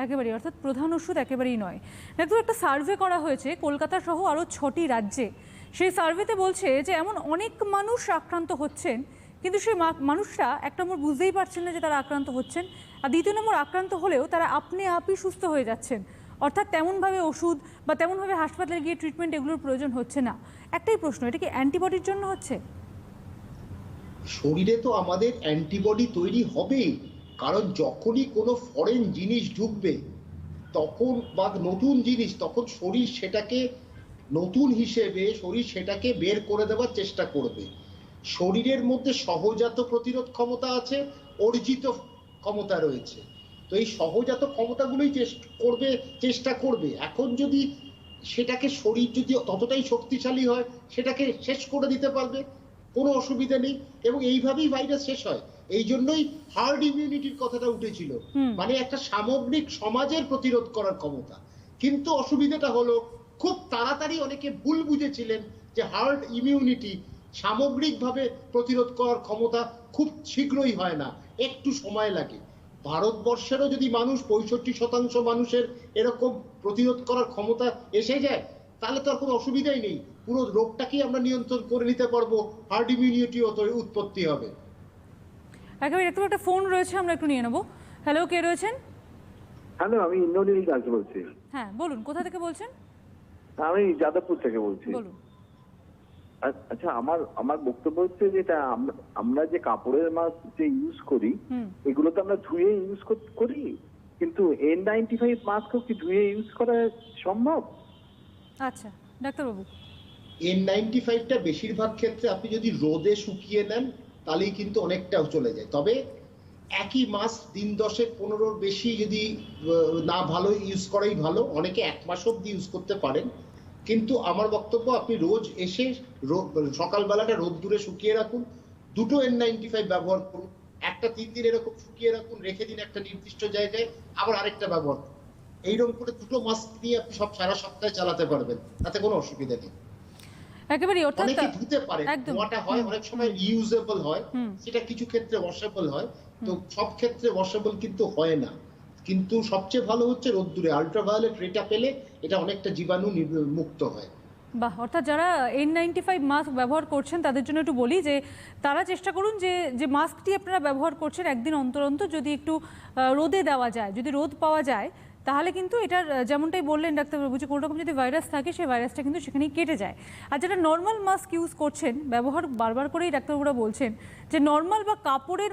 একেবারেই, অর্থাৎ প্রধান ওষুধ একেবারেই নয়। দেখুন, একটা সার্ভে করা হয়েছে কলকাতা সহ আরও 6টি রাজ্যে। সেই সার্ভেতে বলছে যে এমন অনেক মানুষ আক্রান্ত হচ্ছেন, কিন্তু সেই মানুষরা এক নম্বর বুঝতেই পারছেন না যে তারা আক্রান্ত হচ্ছেন, আর দ্বিতীয় নম্বর আক্রান্ত হলেও তারা আপনি আপই সুস্থ হয়ে যাচ্ছেন, অর্থাৎ তেমনভাবে ওষুধ বা তেমনভাবে হাসপাতালে গিয়ে ট্রিটমেন্ট এগুলোর প্রয়োজন হচ্ছে না। একটাই প্রশ্ন, এটা কি অ্যান্টিবডির জন্য হচ্ছে? শরীরে তো আমাদের অ্যান্টিবডি তৈরি হবেই, কারণ যখনই কোনো ফরেন জিনিস ঢুকবে তখন, বা নতুন জিনিস, তখন শরীর সেটাকে নতুন হিসেবে সেটাকে বের করে দেওয়ার চেষ্টা করবে। শরীরের মধ্যে সহজাত প্রতিরোধ ক্ষমতা আছে, অর্জিত ক্ষমতা রয়েছে। তো এই সহজাত ক্ষমতাগুলোই চেষ্টা করবে। এখন যদি সেটাকে শরীর যদি ততটাই শক্তিশালী হয়, সেটাকে শেষ করে দিতে পারবে, কোনো অসুবিধা নেই, এবং এইভাবেই ভাইরাস শেষ হয়। এই জন্যই হার্ড ইমিউনিটির কথাটা উঠেছিল, মানে একটা সামগ্রিক সমাজের প্রতিরোধ করার ক্ষমতা। কিন্তু অসুবিধাটা হলো, খুব তাড়াতাড়ি অনেকে ভুল বুঝেছিলেন যে হার্ড ইমিউনিটি, সামগ্রিকভাবে প্রতিরোধ করার ক্ষমতা খুব শীঘ্রই হয় না, একটু সময় লাগে। ভারতবর্ষেরও যদি 65% মানুষের এরকম প্রতিরোধ করার ক্ষমতা এসে যায়, তাহলে তো আর কোনো অসুবিধাই নেই, পুরো রোগটাকেই আমরা নিয়ন্ত্রণ করে নিতে পারবো, হার্ড ইমিউনিটি উৎপত্তি হবে। একেবারে। একটু একটা ফোন রয়েছে, আমরা একটু নিয়ে নেবো। হ্যালো, কে রয়েছেন? হ্যালো, আমি ইন্দ্রনীল দাস বলছি। হ্যাঁ বলুন, কোথা থেকে বলছেন? আমি যাদবপুর থেকে বলছি। বলুন। আচ্ছা, আমার বক্তব্য হচ্ছে যেটা আমরা যে কাপড়ের মাস্ক যে ইউজ করি, এগুলো তো আমরা ধুয়ে ইউজ করি, কিন্তু N95 মাস্কও কি ধুয়ে ইউজ করা সম্ভব? আচ্ছা ডাক্তারবাবু। N95টা বেশিরভাগ ক্ষেত্রে আপনি যদি রোদে শুকিয়ে নেন তাহলেই কিন্তু অনেকটাও চলে যায়। তবে একই মাস্ক দিন 10-15 বেশি যদি না ভালো ইউজ করাই ভালো। অনেকে 1 মাস অব্দি ইউজ করতে পারেন, কিন্তু আমার বক্তব্য আপনি রোজ এসে সকালবেলাটা রোদ্দুরে শুকিয়ে রাখুন, দুটো N95 ব্যবহার করুন, একটা 3 দিন এরকম শুকিয়ে রাখুন, রেখে দিন একটা নির্দিষ্ট জায়গায়, আবার আরেকটা ব্যবহার করুন। এইরকম করে দুটো মাস্ক নিয়ে আপনি সারা সপ্তাহে চালাতে পারবেন, তাতে কোনো অসুবিধা নেই। একেবারে অর্থাৎ অনেকে ধুতে পারে, একদম। ধোয়াটা হয় অনেক সময় রিইউজেবল হয়, সেটা কিছু ক্ষেত্রে ওয়াশেবল হয়, তো সব ক্ষেত্রে ওয়াশেবল কিন্তু হয় না। কিন্তু সবচেয়ে ভালো হচ্ছে রোদ্দুরে আল্ট্রাভায়োলেট রেটা পেলে এটা অনেকটা জীবাণু মুক্ত হয়। বাহ, অর্থাৎ যারা N95 মাস্ক ব্যবহার করছেন তাদের জন্য একটু বলি যে তারা চেষ্টা করুন যে মাস্কটি আপনারা ব্যবহার করছেন একদিন অন্তর অন্তর যদি একটু রোদে দেওয়া যায়, যদি রোদ পাওয়া যায়, তাহলে কিন্তু এটার যেমনটাই বললেন ডাক্তারবাবু যে কোনো রকম যদি ভাইরাস থাকে সেই ভাইরাসটা কিন্তু সেখানেই কেটে যায়। আর যারা নর্মাল মাস্ক ইউজ করছেন, ব্যবহার বারবার করেই ডাক্তারবাবুরা বলছেন যে নর্মাল বা কাপড়ের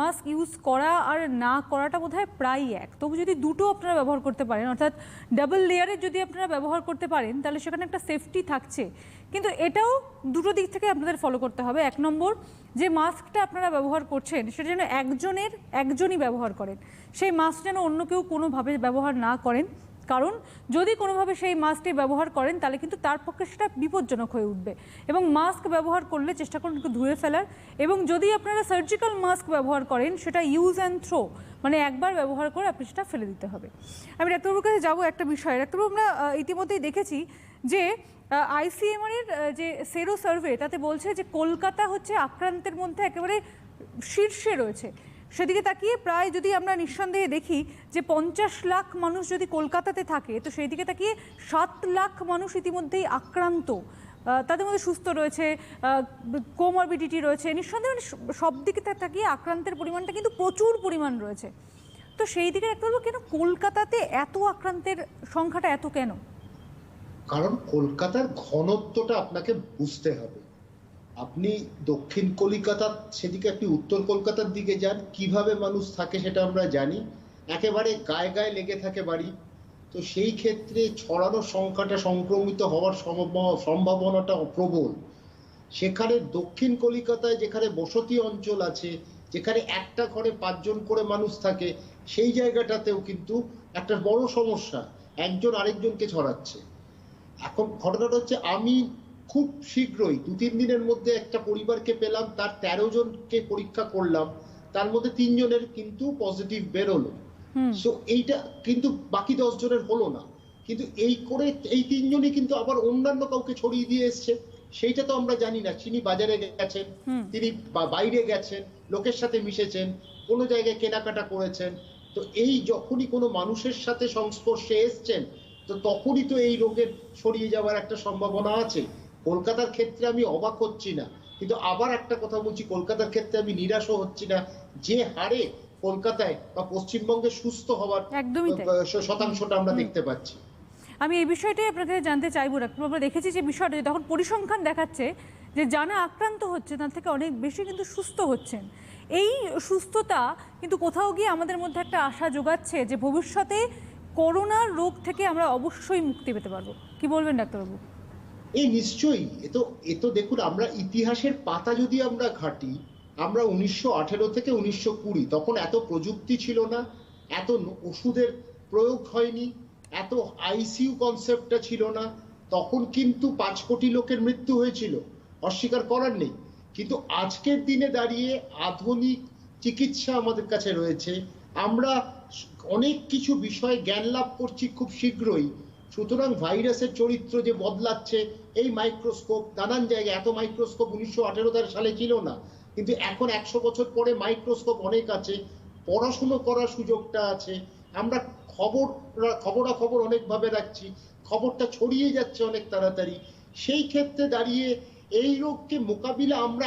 মাস্ক ইউজ করা আর না করাটা বোধহয় প্রায় এক। তবু যদি দুটো আপনারা ব্যবহার করতে পারেন, অর্থাৎ ডাবল লেয়ারের যদি আপনারা ব্যবহার করতে পারেন, তাহলে সেখানে একটা সেফটি থাকছে। কিন্তু এটাও দুটো দিক থেকে আপনাদের ফলো করতে হবে। 1 নম্বর, যে মাস্কটা আপনারা ব্যবহার করছেন সেটা যেন একজনই ব্যবহার করেন, সেই মাস্ক যেন অন্য কেউ কোনোভাবে ব্যবহার না করেন, কারণ যদি কোনোভাবে সেই মাস্কটি ব্যবহার করেন তাহলে কিন্তু তার পক্ষে সেটা বিপজ্জনক হয়ে উঠবে। এবং মাস্ক ব্যবহার করলে চেষ্টা করুন একটু ধুয়ে ফেলার, এবং যদি আপনারা সার্জিক্যাল মাস্ক ব্যবহার করেন সেটা ইউজ অ্যান্ড থ্রো, মানে একবার ব্যবহার করে আপনি সেটা ফেলে দিতে হবে। আমি ডাক্তারবাবুর কাছে যাবো একটা বিষয়। ডাক্তারবাবু, আমরা ইতিমধ্যেই দেখেছি যে ICMR এর যে সেরো সার্ভে, তাতে বলছে যে কলকাতা হচ্ছে আক্রান্তের মধ্যে একেবারে শীর্ষে রয়েছে। সেদিকে তাকিয়ে প্রায় যদি আমরা নিঃসন্দেহে দেখি যে 50 লাখ মানুষ যদি কলকাতাতে থাকে, তো সেই দিকে তাকিয়ে 7 লাখ মানুষ ইতিমধ্যেই আক্রান্ত, তাদের মধ্যে সুস্থ রয়েছে, কোমরবিডিটি রয়েছে, নিঃসন্দেহে সব দিকে তাকিয়ে আক্রান্তের পরিমাণটা কিন্তু প্রচুর পরিমাণ রয়েছে। তো সেই দিকে একটা বলবো, কেন কলকাতাতে এত আক্রান্তের সংখ্যাটা এত কেন? কারণ কলকাতার ঘনত্বটা আপনাকে বুঝতে হবে। আপনি দক্ষিণ কলকাতা সেদিকে, আপনি উত্তর কলকাতার দিকে যান, কিভাবে মানুষ থাকে সেটা আমরা জানি, একেবারে গায়ে গায়ে লেগে থাকে বাড়ি। তো সেই ক্ষেত্রে ছড়ানোর সংখ্যাটা, সংক্রমিত হওয়ার সম্ভাবনাটা প্রবল। সেখানে দক্ষিণ কলকাতায় যেখানে বসতি অঞ্চল আছে, যেখানে একটা ঘরে 5 জন করে মানুষ থাকে, সেই জায়গাটাতেও কিন্তু একটা বড় সমস্যা, একজন আরেকজনকে ছড়াচ্ছে। এখন ঘটনাটা হচ্ছে, আমি খুব শীঘ্রই 2-3 দিনের মধ্যে একটা পরিবারকে পেলাম, তার 13 জনকে পরীক্ষা করলাম, তার মধ্যে 3 জনের কিন্তু পজিটিভ বেরোলো। সো এইটা কিন্তু বাকি 10 জনের হলো না, কিন্তু এই করে এই 3 জনই কিন্তু আবার অন্যান্য কাউকে ছড়িয়ে দিয়ে এসছে। সেইটা তো আমরা জানি না। তিনি বাজারে গেছেন, তিনি বাইরে গেছেন, লোকের সাথে মিশেছেন, কোনো জায়গায় কেনাকাটা করেছেন, তো এই যখনই কোনো মানুষের সাথে সংস্পর্শে এসছেন, তো তখনই তো এই রোগের ছড়িয়ে যাওয়ার একটা সম্ভাবনা আছে। কলকাতার ক্ষেত্রে আমি অবাক হচ্ছি না, কিন্তু আবার একটা কথা বলছি, কলকাতার ক্ষেত্রে আমি নিরাশও হচ্ছি না, যে হারে কলকাতায় বা পশ্চিমবঙ্গে সুস্থ হওয়ার শতাংশটা আমরা দেখতে পাচ্ছি। আমি এই বিষয়টাই আপনাকে জানতে চাইবো। আমরা দেখেছি যে বিষয়টা তখন পরিসংখ্যান দেখাচ্ছে যে যারা আক্রান্ত হচ্ছে তার থেকে অনেক বেশি কিন্তু সুস্থ হচ্ছেন। এই সুস্থতা কিন্তু কোথাও গিয়ে আমাদের মধ্যে একটা আশা যোগাচ্ছে যে ভবিষ্যতে করোনার রোগ থেকে আমরা অবশ্যই মুক্তি পেতে পারবো। কি বলবেন ডাক্তারবাবু? এই নিশ্চয়ই, এ তো দেখুন, আমরা ইতিহাসের পাতা যদি আমরা ঘাঁটি, আমরা 1918 থেকে 1920, তখন এত প্রযুক্তি ছিল না, এত ওষুধের প্রয়োগ হয়নি, এত ICU কনসেপ্টটা ছিল না, তখন কিন্তু 5 কোটি লোকের মৃত্যু হয়েছিল, অস্বীকার করার নেই। কিন্তু আজকের দিনে দাঁড়িয়ে আধুনিক চিকিৎসা আমাদের কাছে রয়েছে, আমরা অনেক কিছু বিষয়ে জ্ঞান লাভ করছি খুব শীঘ্রই। সুতরাং ভাইরাসের চরিত্র যে বদলাচ্ছে, এই মাইক্রোস্কোপ, নানান জায়গায় এত মাইক্রোস্কোপ 1918 সালে ছিল না, কিন্তু এখন 100 বছর পরে মাইক্রোস্কোপ অনেক আছে, পড়াশুনো করার সুযোগটা আছে, আমরা খবরাখবর অনেকভাবে রাখছি, খবরটা ছড়িয়ে যাচ্ছে অনেক তাড়াতাড়ি। সেই ক্ষেত্রে দাঁড়িয়ে এই রোগকে মোকাবিলা, আমরা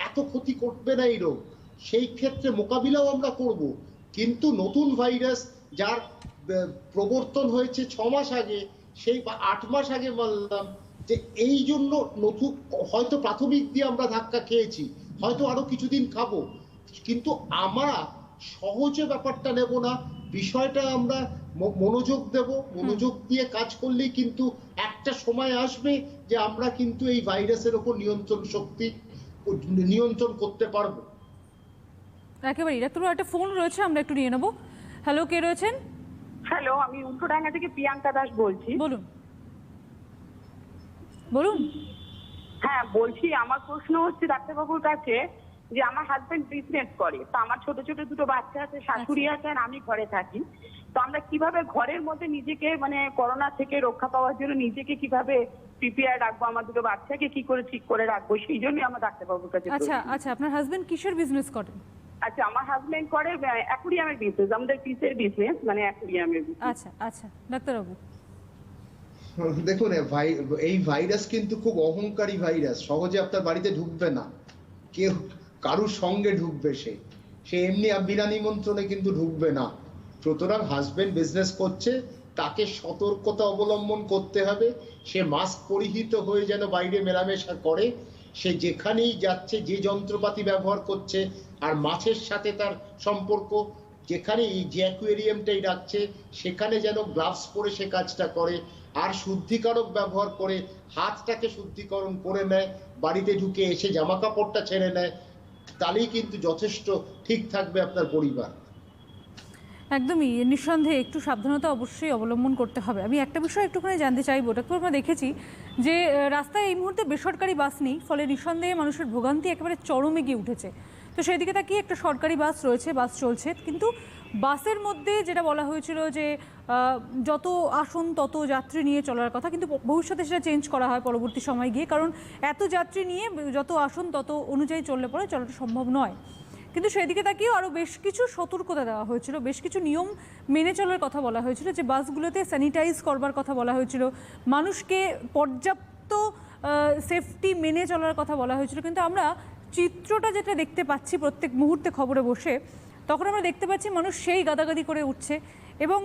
এত ক্ষতি করবে না এই রোগ, সেই ক্ষেত্রে মোকাবিলাও আমরা করব। কিন্তু নতুন ভাইরাস যার প্রবর্তন হয়েছে 6 মাস আগে, সেই 8 মাস আগে বললাম, যে এই জন্য নতুন, হয়তো প্রাথমিক দিয়ে আমরা ধাক্কা খেয়েছি, হয়তো আরো কিছুদিন খাবো, কিন্তু আমরা সহজে ব্যাপারটা নেব না, বিষয়টা আমরা মনোযোগ দেব, মনোযোগ দিয়ে কাজ করলেই কিন্তু একটা সময় আসবে যে আমরা কিন্তু এই ভাইরাসের উপর নিয়ন্ত্রণ করতে পারবো। একেবারেই। ডাক্তারবাবু একটা ফোন রয়েছে, আমরা একটু নিয়ে নেবো। হ্যালো, কে রয়েছেন? হ্যালো, আমি উল্টোডাঙ্গা থেকে প্রিয়াঙ্কা দাস বলছি। বলুন বলুন। হ্যাঁ, বলছি আমার প্রশ্ন হচ্ছে ডাক্তারবাবুর কাছে যে আমার হাজবেন্ড বিজনেস করে, তো আমার ছোট ছোট দুটো বাচ্চা আছে, শাশুড়ি আছে আর আমি ঘরে থাকি। তো আমরা কিভাবে ঘরের মধ্যে নিজেকে মানে করোনা থেকে রক্ষা পাওয়ার জন্য নিজেকে কিভাবে প্রিপেয়ার রাখবো, আমার দুটো বাচ্চাকে কি করে ঠিক করে রাখবো, সেই জন্যই আমার ডাক্তারবাবুর কাছে আচ্ছা প্রশ্ন। আচ্ছা, আপনার হাজবেন্ড কিসের বিজনেস করেন? আচ্ছা, আমার হাজবেন্ড করে অ্যাকুরিয়ামের বিজনেস, আমাদের ফিশের বিজনেস, মানে অ্যাকুরিয়ামের বিজনেস। আচ্ছা আচ্ছা, ডাক্তারবাবু। দেখুন, এই ভাইরাস কিন্তু খুব অহংকারী ভাইরাস, সহজে আপনার বাড়িতে ঢুকবে না, কেউ কারুর সঙ্গে ঢুকবে, সে এমনি বিনা নিমন্ত্রণে কিন্তু ঢুকবে না। সুতরাং হাজবেন্ড বিজনেস করছে, তাকে সতর্কতা অবলম্বন করতে হবে। সে মাস্ক পরিহিত হয়ে যেন বাইরে মেলামেশা করে, সে যেখানেই যাচ্ছে যে যন্ত্রপাতি ব্যবহার করছে, আর মাছের সাথে তার সম্পর্ক, যেখানে যে অ্যাকুয়ারিয়ামটাই রাখছে সেখানে যেন গ্লাভস পরে সে কাজটা করে, আর শুদ্ধিকারক ব্যবহার করে হাতটাকে শুদ্ধিকরণ করে নেয়, বাড়িতে ঢুকে এসে জামা কাপড়টা ছেড়ে নেয়, তাহলেই কিন্তু যথেষ্ট ঠিক থাকবে আপনার পরিবার। একদমই, নিঃসন্দেহে একটু সাবধানতা অবশ্যই অবলম্বন করতে হবে। আমি একটা বিষয় একটুখানি জানতে চাইবো, ডাক্তার, আমরা দেখেছি যে রাস্তায় এই মুহূর্তে বেসরকারি বাস নেই, ফলে নিঃসন্দেহে মানুষের ভোগান্তি একেবারে চরমে গিয়ে উঠেছে। তো সেই দিকে তাকিয়ে একটা সরকারি বাস রয়েছে, বাস চলছে, কিন্তু বাসের মধ্যে যেটা বলা হয়েছিল যে যত আসন তত যাত্রী নিয়ে চলার কথা, কিন্তু ভবিষ্যতে সেটা চেঞ্জ করা হয় পরবর্তী সময় গিয়ে, কারণ এত যাত্রী নিয়ে যত আসন তত অনুযায়ী চললে পরে চলাটা সম্ভব নয়। কিন্তু সেই দিকে তাকিয়েও আরও বেশ কিছু সতর্কতা দেওয়া হয়েছিল, বেশ কিছু নিয়ম মেনে চলার কথা বলা হয়েছিল, যে বাসগুলোতে স্যানিটাইজ করবার কথা বলা হয়েছিল, মানুষকে পর্যাপ্ত সেফটি মেনে চলার কথা বলা হয়েছিল। কিন্তু আমরা চিত্রটা যেটা দেখতে পাচ্ছি প্রত্যেক মুহূর্তে খবরে বসে, তখন আমরা দেখতে পাচ্ছি মানুষ সেই গাদাগাদি করে উঠছে, এবং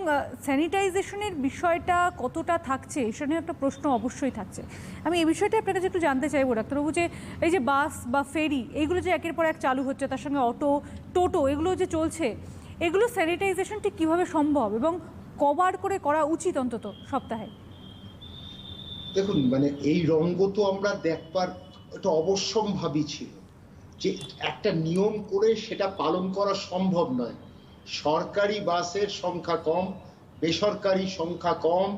স্যানিটাইজেশনের বিষয়টা কতটা থাকছে সেটা নিয়ে একটা প্রশ্ন অবশ্যই থাকছে। আমি এই বিষয়টা আপনার কাছে একটু জানতে চাইবো ডাক্তারবাবু, যে এই যে বাস বা ফেরি এগুলো যে একের পর এক চালু হচ্ছে, তার সঙ্গে অটো, টোটো এগুলো যে চলছে, এগুলো স্যানিটাইজেশন ঠিক কীভাবে সম্ভব এবং কবার করে করা উচিত অন্তত সপ্তাহে? দেখুন, মানে এই রঙ্গ তো আমরা দেখবার একটা অবশ্যম্ভাবী ছিল, যে একটা নিয়ম করে সেটা পালন করা সম্ভব নয়। সরকারি বাসের সংখ্যা কম, বেসরকারি সংখ্যা কম,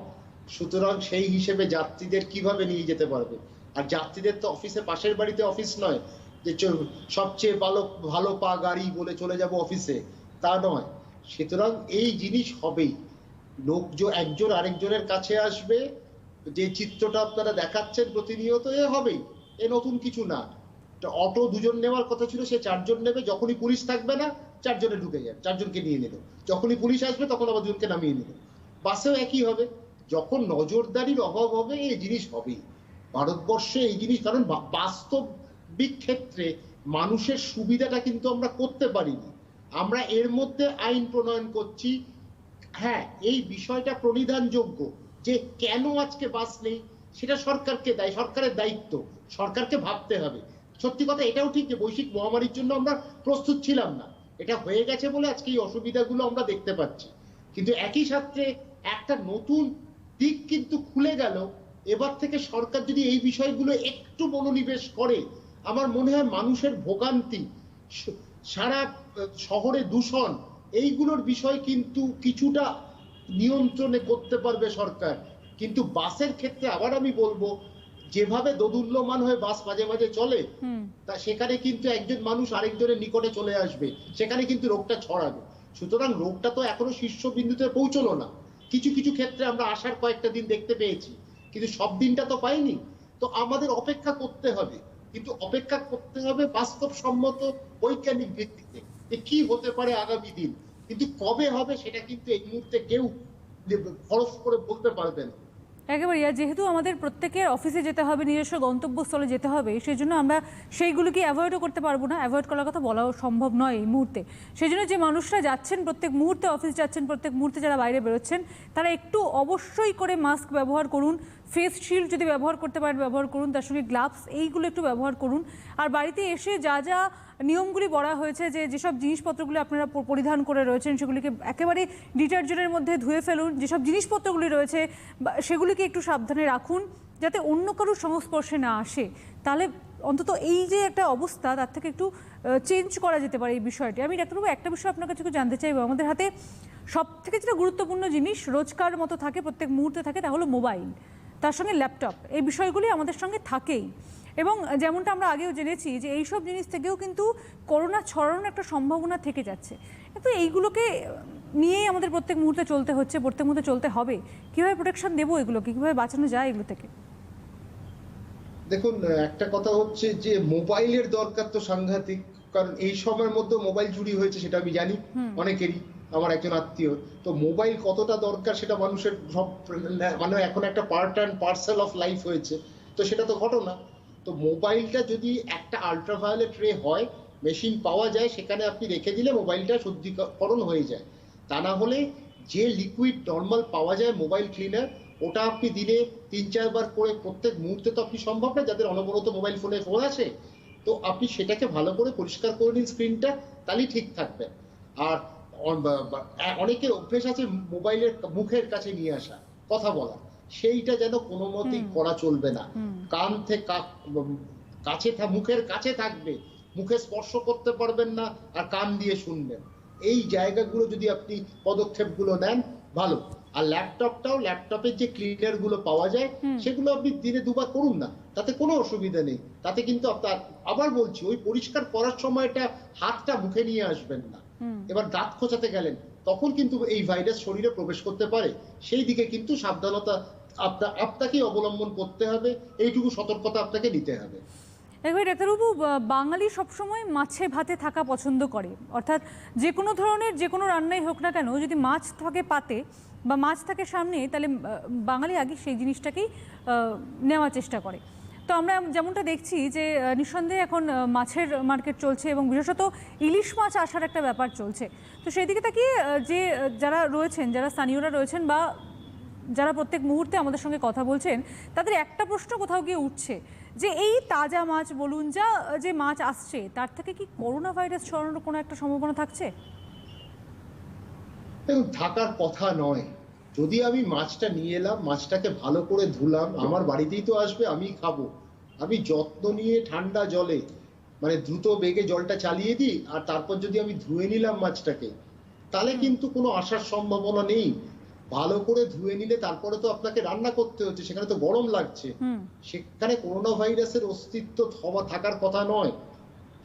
সুতরাং সেই হিসেবে যাত্রীদের কিভাবে নিয়ে যেতে পারবে? আর যাত্রীদের তো অফিসে, পাশের বাড়িতে অফিস নয় যে সবচেয়ে ভালো পা গাড়ি বলে চলে যাব অফিসে, তা নয়। সুতরাং এই জিনিস হবেই, লোক একজন আরেকজনের কাছে আসবে, যে চিত্রটা আপনারা দেখাচ্ছেন প্রতিনিয়ত, এ হবেই, এ নতুন কিছু না। অটো দুজন নেওয়ার কথা ছিল, সে 4 জন নেবে, যখনই পুলিশ থাকবে না 4 জনে ঢুকে যাবে, 4 জনকে নিয়ে নিল, যখনই পুলিশ আসবে তখন আবার 2 জনকে নামিয়ে নিল। বাসেও একই হবে, যখন নজরদারির অভাব হবে এই জিনিস হবেই ভারতবর্ষে এই জিনিস। কারণ বাস্তবিক ক্ষেত্রে মানুষের সুবিধাটা কিন্তু আমরা করতে পারিনি, আমরা এর মধ্যে আইন প্রণয়ন করছি। হ্যাঁ, এই বিষয়টা প্রণিধানযোগ্য যে কেন আজকে বাস নেই, সেটা সরকারকে দেয়, সরকারের দায়িত্ব, সরকারকে ভাবতে হবে। সত্যি কথা এটাও ঠিক যে বৈশ্বিক মহামারীর জন্য আমরা প্রস্তুত ছিলাম না, এটা হয়ে গেছে বলে আজকে এই অসুবিধাগুলো আমরা দেখতে পাচ্ছি। কিন্তু একই সাথে একটা নতুন দিক কিন্তু খুলে গেল। এবার থেকে সরকার যদি এই বিষয়গুলো একটু মনোনিবেশ করে, আমার মনে হয় মানুষের ভোগান্তি, সারা শহরে দূষণ, এইগুলোর বিষয় কিন্তু কিছুটা নিয়ন্ত্রণে করতে পারবে সরকার। কিন্তু বাসের ক্ষেত্রে আবার আমি বলবো, যেভাবে দোদুল্যমান হয়ে বাস মাঝে মাঝে চলে, তা সেখানে কিন্তু একজন মানুষ আরেকজনের নিকটে চলে আসবে, সেখানে কিন্তু রোগটা ছড়াবে। সুতরাং রোগটা তো এখনো শীর্ষবিন্দুতে পৌঁছলো না। কিছু কিছু ক্ষেত্রে আমরা আসার কয়েকটা দিন দেখতে পেয়েছি, কিন্তু সব দিনটা তো পাইনি। তো আমাদের অপেক্ষা করতে হবে, কিন্তু অপেক্ষা করতে হবে বাস্তবসম্মত বৈজ্ঞানিক ভিত্তিতে, যে কি হতে পারে আগামী দিন। কিন্তু কবে হবে সেটা কিন্তু এই মুহূর্তে কেউ খরচ করে বলতে পারবে না। একেবারে, আর যেহেতু আমাদের প্রত্যেকের অফিসে যেতে হবে, নিজস্ব গন্তব্যস্থলে যেতে হবে, সেই জন্য আমরা সেইগুলোকে অ্যাভয়েডও করতে পারবো না, অ্যাভয়েড করার কথা বলাও সম্ভব নয় এই মুহূর্তে। সেই জন্য যে মানুষরা যাচ্ছেন প্রত্যেক মুহূর্তে অফিস যাচ্ছেন, প্রত্যেক মুহূর্তে যারা বাইরে বেরোচ্ছেন, তারা একটু অবশ্যই করে মাস্ক ব্যবহার করুন, ফেস শিল্ড যদি ব্যবহার করতে পারেন ব্যবহার করুন, তার সঙ্গে গ্লাভস এইগুলো একটু ব্যবহার করুন। আর বাড়িতে এসে যা যা নিয়মগুলি বলা হয়েছে, যে যেসব জিনিসপত্রগুলি আপনারা পরিধান করে রয়েছেন সেগুলিকে একেবারে ডিটারজেন্টের মধ্যে ধুয়ে ফেলুন, যেসব জিনিসপত্রগুলি রয়েছে সেগুলিকে একটু সাবধানে রাখুন যাতে অন্য কারোর সংস্পর্শে না আসে। তাহলে অন্তত এই যে একটা অবস্থা তার থেকে একটু চেঞ্জ করা যেতে পারে এই বিষয়টি। আমি ডাক্তারবাবু একটা বিষয় আপনার কাছে একটু জানতে চাইবো, আমাদের হাতে সব থেকে যেটা গুরুত্বপূর্ণ জিনিস রোজকার মতো থাকে, প্রত্যেক মুহূর্তে থাকে, তা হলো মোবাইল, তার সঙ্গে ল্যাপটপ, এই বিষয়গুলি আমাদের সঙ্গে থাকেই। এবং যেমনটা আমরা আগেও জেনেছি যে এইসব জিনিস থেকেও কিন্তু করোনা ছড়ানোর একটা সম্ভাবনা থেকে যাচ্ছে। কিন্তু এইগুলোকে নিয়েই আমাদের প্রত্যেক মুহূর্তে চলতে হচ্ছে, প্রত্যেক মুহূর্তে চলতে হবে। কীভাবে প্রোটেকশন দেবো এগুলোকে, কীভাবে বাঁচানো যায় এগুলো থেকে? দেখুন, একটা কথা হচ্ছে যে মোবাইলের দরকার তো সাংঘাতিক, কারণ এই সময়ের মধ্যে মোবাইল চুরি হয়েছে সেটা আমি জানি অনেকেরই, আমার একজন আত্মীয়। তো মোবাইল কতটা দরকার সেটা মানুষের সব মানে এখন একটা part and parcel of life হয়েছে, তো সেটা তো ঘটনা। তো মোবাইলটা যদি একটা আল্ট্রাভায়োলেট রে হয়, মেশিন পাওয়া যায়, সেখানে আপনি রেখে দিলে মোবাইলটা শুদ্ধিকরণ হয়ে যায়। তা না হলে যে লিকুইড নর্মাল পাওয়া যায় মোবাইল ক্লিনার, ওটা আপনি দিনে 3-4 বার করে প্রত্যেক মুহূর্তে তো আপনি সম্ভব না, যাদের অনবরত মোবাইল ফোনে ফোন আছে, তো আপনি সেটাকে ভালো করে পরিষ্কার করে নিন স্ক্রিনটা, তাহলেই ঠিক থাকবে। আর অনেকের অভ্যেস আছে মোবাইলের মুখের কাছে নিয়ে আসা, কথা বলা, সেইটা যেন কোনো মতেই করা চলবে না। কান থেকে কাছে মুখের কাছে থাকবে, মুখে স্পর্শ করতে পারবেন না, আর কান দিয়ে শুনবেন। এই জায়গাগুলো যদি আপনি পদক্ষেপগুলো নেন ভালো। আর ল্যাপটপের যে ক্লিনার গুলো পাওয়া যায় সেগুলো আপনি দিনে 2 বার করুন না, তাতে কোনো অসুবিধা নেই। তাতে কিন্তু আপনার, আবার বলছি, ওই পরিষ্কার করার সময়টা হাতটা মুখে নিয়ে আসবেন না। এবার দাঁত খোঁচাতে গেলেন, তখন কিন্তু এই ভাইরাস শরীরে প্রবেশ করতে পারে, সেই দিকে কিন্তু সাবধানতা আপনাকেই অবলম্বন করতে হবে, এইটুকু সতর্কতা আপনাকে নিতে হবে। এবার ডাক্তারবাবু, বাঙালি সবসময় মাছে ভাতে থাকা পছন্দ করে, অর্থাৎ যে কোনো ধরনের যে কোনো রান্নাই হোক না কেন, যদি মাছ থাকে পাতে বা মাছ থাকে সামনে, তাহলে বাঙালি আগে সেই জিনিসটাকেই নেওয়ার চেষ্টা করে। তো আমরা যেমনটা দেখছি যে নিঃসন্দেহে এখন মাছের মার্কেট চলছে এবং বিশেষত ইলিশ মাছ আসার একটা ব্যাপার চলছে। তো সেই দিকে তাকিয়ে যে যারা রয়েছেন, যারা স্থানীয়রা রয়েছেন বা যারা প্রত্যেক মুহূর্তে আমাদের সঙ্গে কথা বলছেন, তাদের একটা প্রশ্ন কোথাও গিয়ে উঠছে যে এই তাজা মাছ বলুন, যে মাছ আসছে, তার থেকে কি করোনা ভাইরাস ছড়ানোর কোনো একটা সম্ভাবনা থাকছে? থাকার কথা নয়। যদি আমি মাছটা নিয়ে এলাম, মাছটাকে ভালো করে ধুলাম, আমার বাড়িতেই তো আসবে, আমি খাবো, আমি যত্ন নিয়ে ঠান্ডা জলে মানে দ্রুত বেগে জলটা চালিয়ে দিই, আর তারপর যদি আমি ধুয়ে নিলাম মাছটাকে, তাহলে কিন্তু কোনো আসার সম্ভাবনা নেই। ভালো করে ধুয়ে নিলে তারপরে তো আপনাকে রান্না করতে হচ্ছে, সেখানে তো গরম লাগছে, সেখানে করোনা ভাইরাসের অস্তিত্ব থাকার কথা নয়।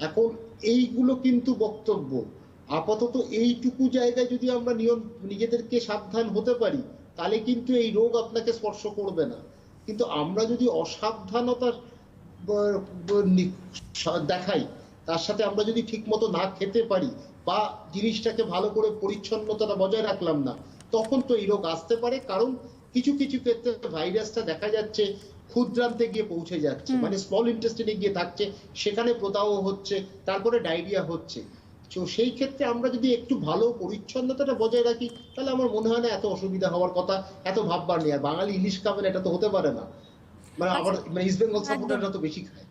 এখন এইগুলো কিন্তু বক্তব্য। আপাতত এইটুকু জায়গায় যদি আমরা নিজেদেরকে সাবধান হতে পারি, তাহলে কিন্তু এই রোগ আপনাকে স্পর্শ করবে না। কিন্তু আমরা যদি অসাবধানতা দেখাই, তার সাথে আমরা যদি ঠিক মতো না খেতে পারি বা জিনিসটাকে ভালো করে পরিচ্ছন্নতাটা বজায় রাখলাম না, তখন তো এই রোগ আসতে পারে। কারণ কিছু কিছু ক্ষেত্রে ভাইরাসটা দেখা যাচ্ছে ক্ষুদ্রান্তে গিয়ে পৌঁছে যাচ্ছে, মানে স্মল ইন্টেস্টিনে গিয়ে থাকছে, সেখানে প্রদাহ হচ্ছে, তারপরে ডায়রিয়া হচ্ছে। তো সেই ক্ষেত্রে আমরা যদি একটু ভালো পরিচ্ছন্নতাটা বজায় রাখি, তাহলে আমার মনে হয় না এত অসুবিধা হওয়ার কথা, এত ভাববার নেই। আর বাঙালি ইলিশ খাবেন, এটা তো হতে পারে না, মানে আবার ইস্ট বেঙ্গল সাপোর্টাররা তো বেশি খায়।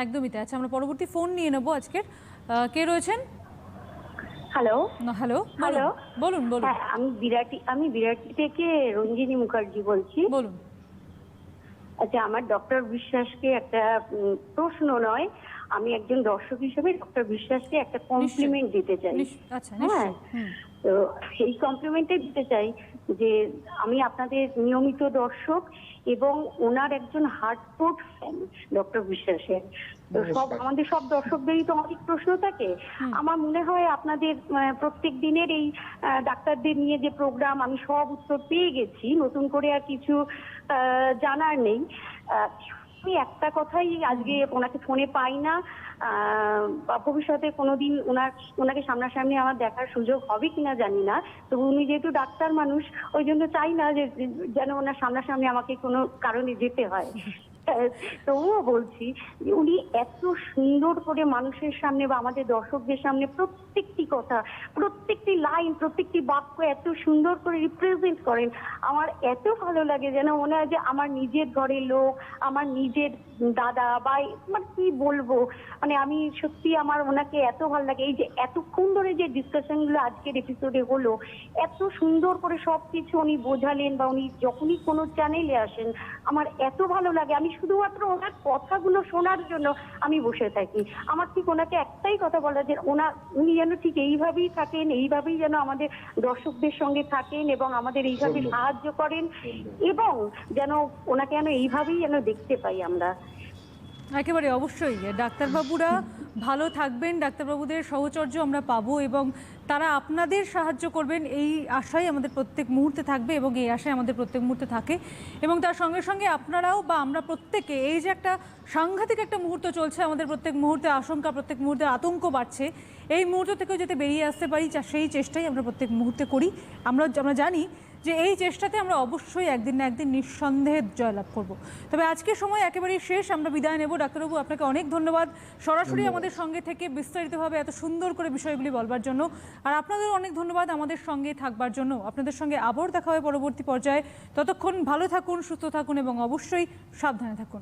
একদমই তাই। আচ্ছা, আমরা পরবর্তী ফোন নিয়ে নেবো আজকের। কে রয়েছেন? হ্যালো হ্যালো হ্যালো, বলুন বলুন। হ্যাঁ, আমি বিরাটি থেকে রঞ্জিনী মুখার্জি বলছি। বলুন। আচ্ছা, আমার ডক্টর বিশ্বাসকে একটা প্রশ্ন নয়, আমি একজন দর্শক হিসেবে ডক্টর বিশ্বাসকে একটা কমপ্লিমেন্ট দিতে চাই। হ্যাঁ, তো সেই কমপ্লিমেন্টে দিতে চাই যে আমি আপনাদের নিয়মিত দর্শক এবং ওনার একজন হার্টফুট ফ্যান ডক্টর বিশ্বাসের। তো আমাদের সব দর্শকদেরই তো অনেক প্রশ্ন থাকে। আমার মনে হয় আপনাদের প্রত্যেক দিনের এই ডাক্তারদের নিয়ে যে প্রোগ্রাম, আমি সব উত্তর পেয়ে গেছি, নতুন করে আর কিছু জানার নেই। আমি একটা কথাই আজকে ওনাকে ফোনে পাই না, ভবিষ্যতে কোনোদিন ওনাকে সামনাসামনি আমার দেখার সুযোগ হবে কিনা জানি না। তো উনি যেহেতু ডাক্তার মানুষ, ওই জন্য চাই না যে যেন ওনার সামনাসামনি আমাকে কোনো কারণে যেতে হয়। তবুও বলছি যে উনি এত সুন্দর করে মানুষের সামনে বা আমাদের দর্শকদের সামনে প্রত্যেকটি কথা, প্রত্যেকটি লাইন, প্রত্যেকটি বাক্য এত সুন্দর করে রিপ্রেজেন্ট করেন। আমার এত ভালো লাগে, যেন মনে হয় যে আমার নিজের ঘরের লোক, আমার নিজের দাদা বা মানে কি বলবো, মানে আমি সত্যি আমার ওনাকে এত ভালো লাগে। এই যে এতক্ষণ ধরে যে ডিসকাশন গুলো আজকের এপিসোডে হলো, এত সুন্দর করে সবকিছু উনি বোঝালেন, বা উনি যখনই কোনো চ্যানেলে আসেন আমার এত ভালো লাগে। আমি শুধুমাত্র ওনার কথাগুলো শোনার জন্য আমি বসে থাকি। আমার ঠিক ওনাকে একটাই কথা বলা, যে উনি যেন ঠিক এইভাবেই থাকেন, এইভাবেই যেন আমাদের দর্শকদের সঙ্গে থাকেন এবং আমাদের এইভাবে সাহায্য করেন, এবং যেন ওনাকে যেন এইভাবেই যেন দেখতে পাই আমরা। একেবারে অবশ্যই ডাক্তারবাবুরা ভালো থাকবেন, ডাক্তারবাবুদের সহচর্য আমরা পাবো এবং তারা আপনাদের সাহায্য করবেন, এই আশাই আমাদের প্রত্যেক মুহূর্তে থাকবে এবং এই আশাই আমাদের প্রত্যেক মুহূর্তে থাকে। এবং তার সঙ্গে সঙ্গে আপনারাও বা আমরা প্রত্যেকে, এই যে একটা সাংঘাতিক একটা মুহূর্ত চলছে, আমাদের প্রত্যেক মুহূর্তে আশঙ্কা, প্রত্যেক মুহূর্তে আতঙ্ক বাড়ছে, এই মুহূর্ত থেকেও যাতে বেরিয়ে আসতে পারি সেই চেষ্টাই আমরা প্রত্যেক মুহূর্তে করি। আমরা জানি যে এই চেষ্টাতে আমরা অবশ্যই একদিন না একদিন নিঃসন্দেহে জয়লাভ করব। তবে আজকের সময় একেবারেই শেষ, আমরা বিদায় নেব। ডাক্তারবাবু, আপনাকে অনেক ধন্যবাদ সরাসরি আমাদের সঙ্গে থেকে বিস্তারিতভাবে এত সুন্দর করে বিষয়গুলি বলবার জন্য, আর আপনাদের অনেক ধন্যবাদ আমাদের সঙ্গে থাকবার জন্য। আপনাদের সঙ্গে আবার দেখা হবে পরবর্তী পর্যায়ে। ততক্ষণ ভালো থাকুন, সুস্থ থাকুন এবং অবশ্যই সাবধানে থাকুন।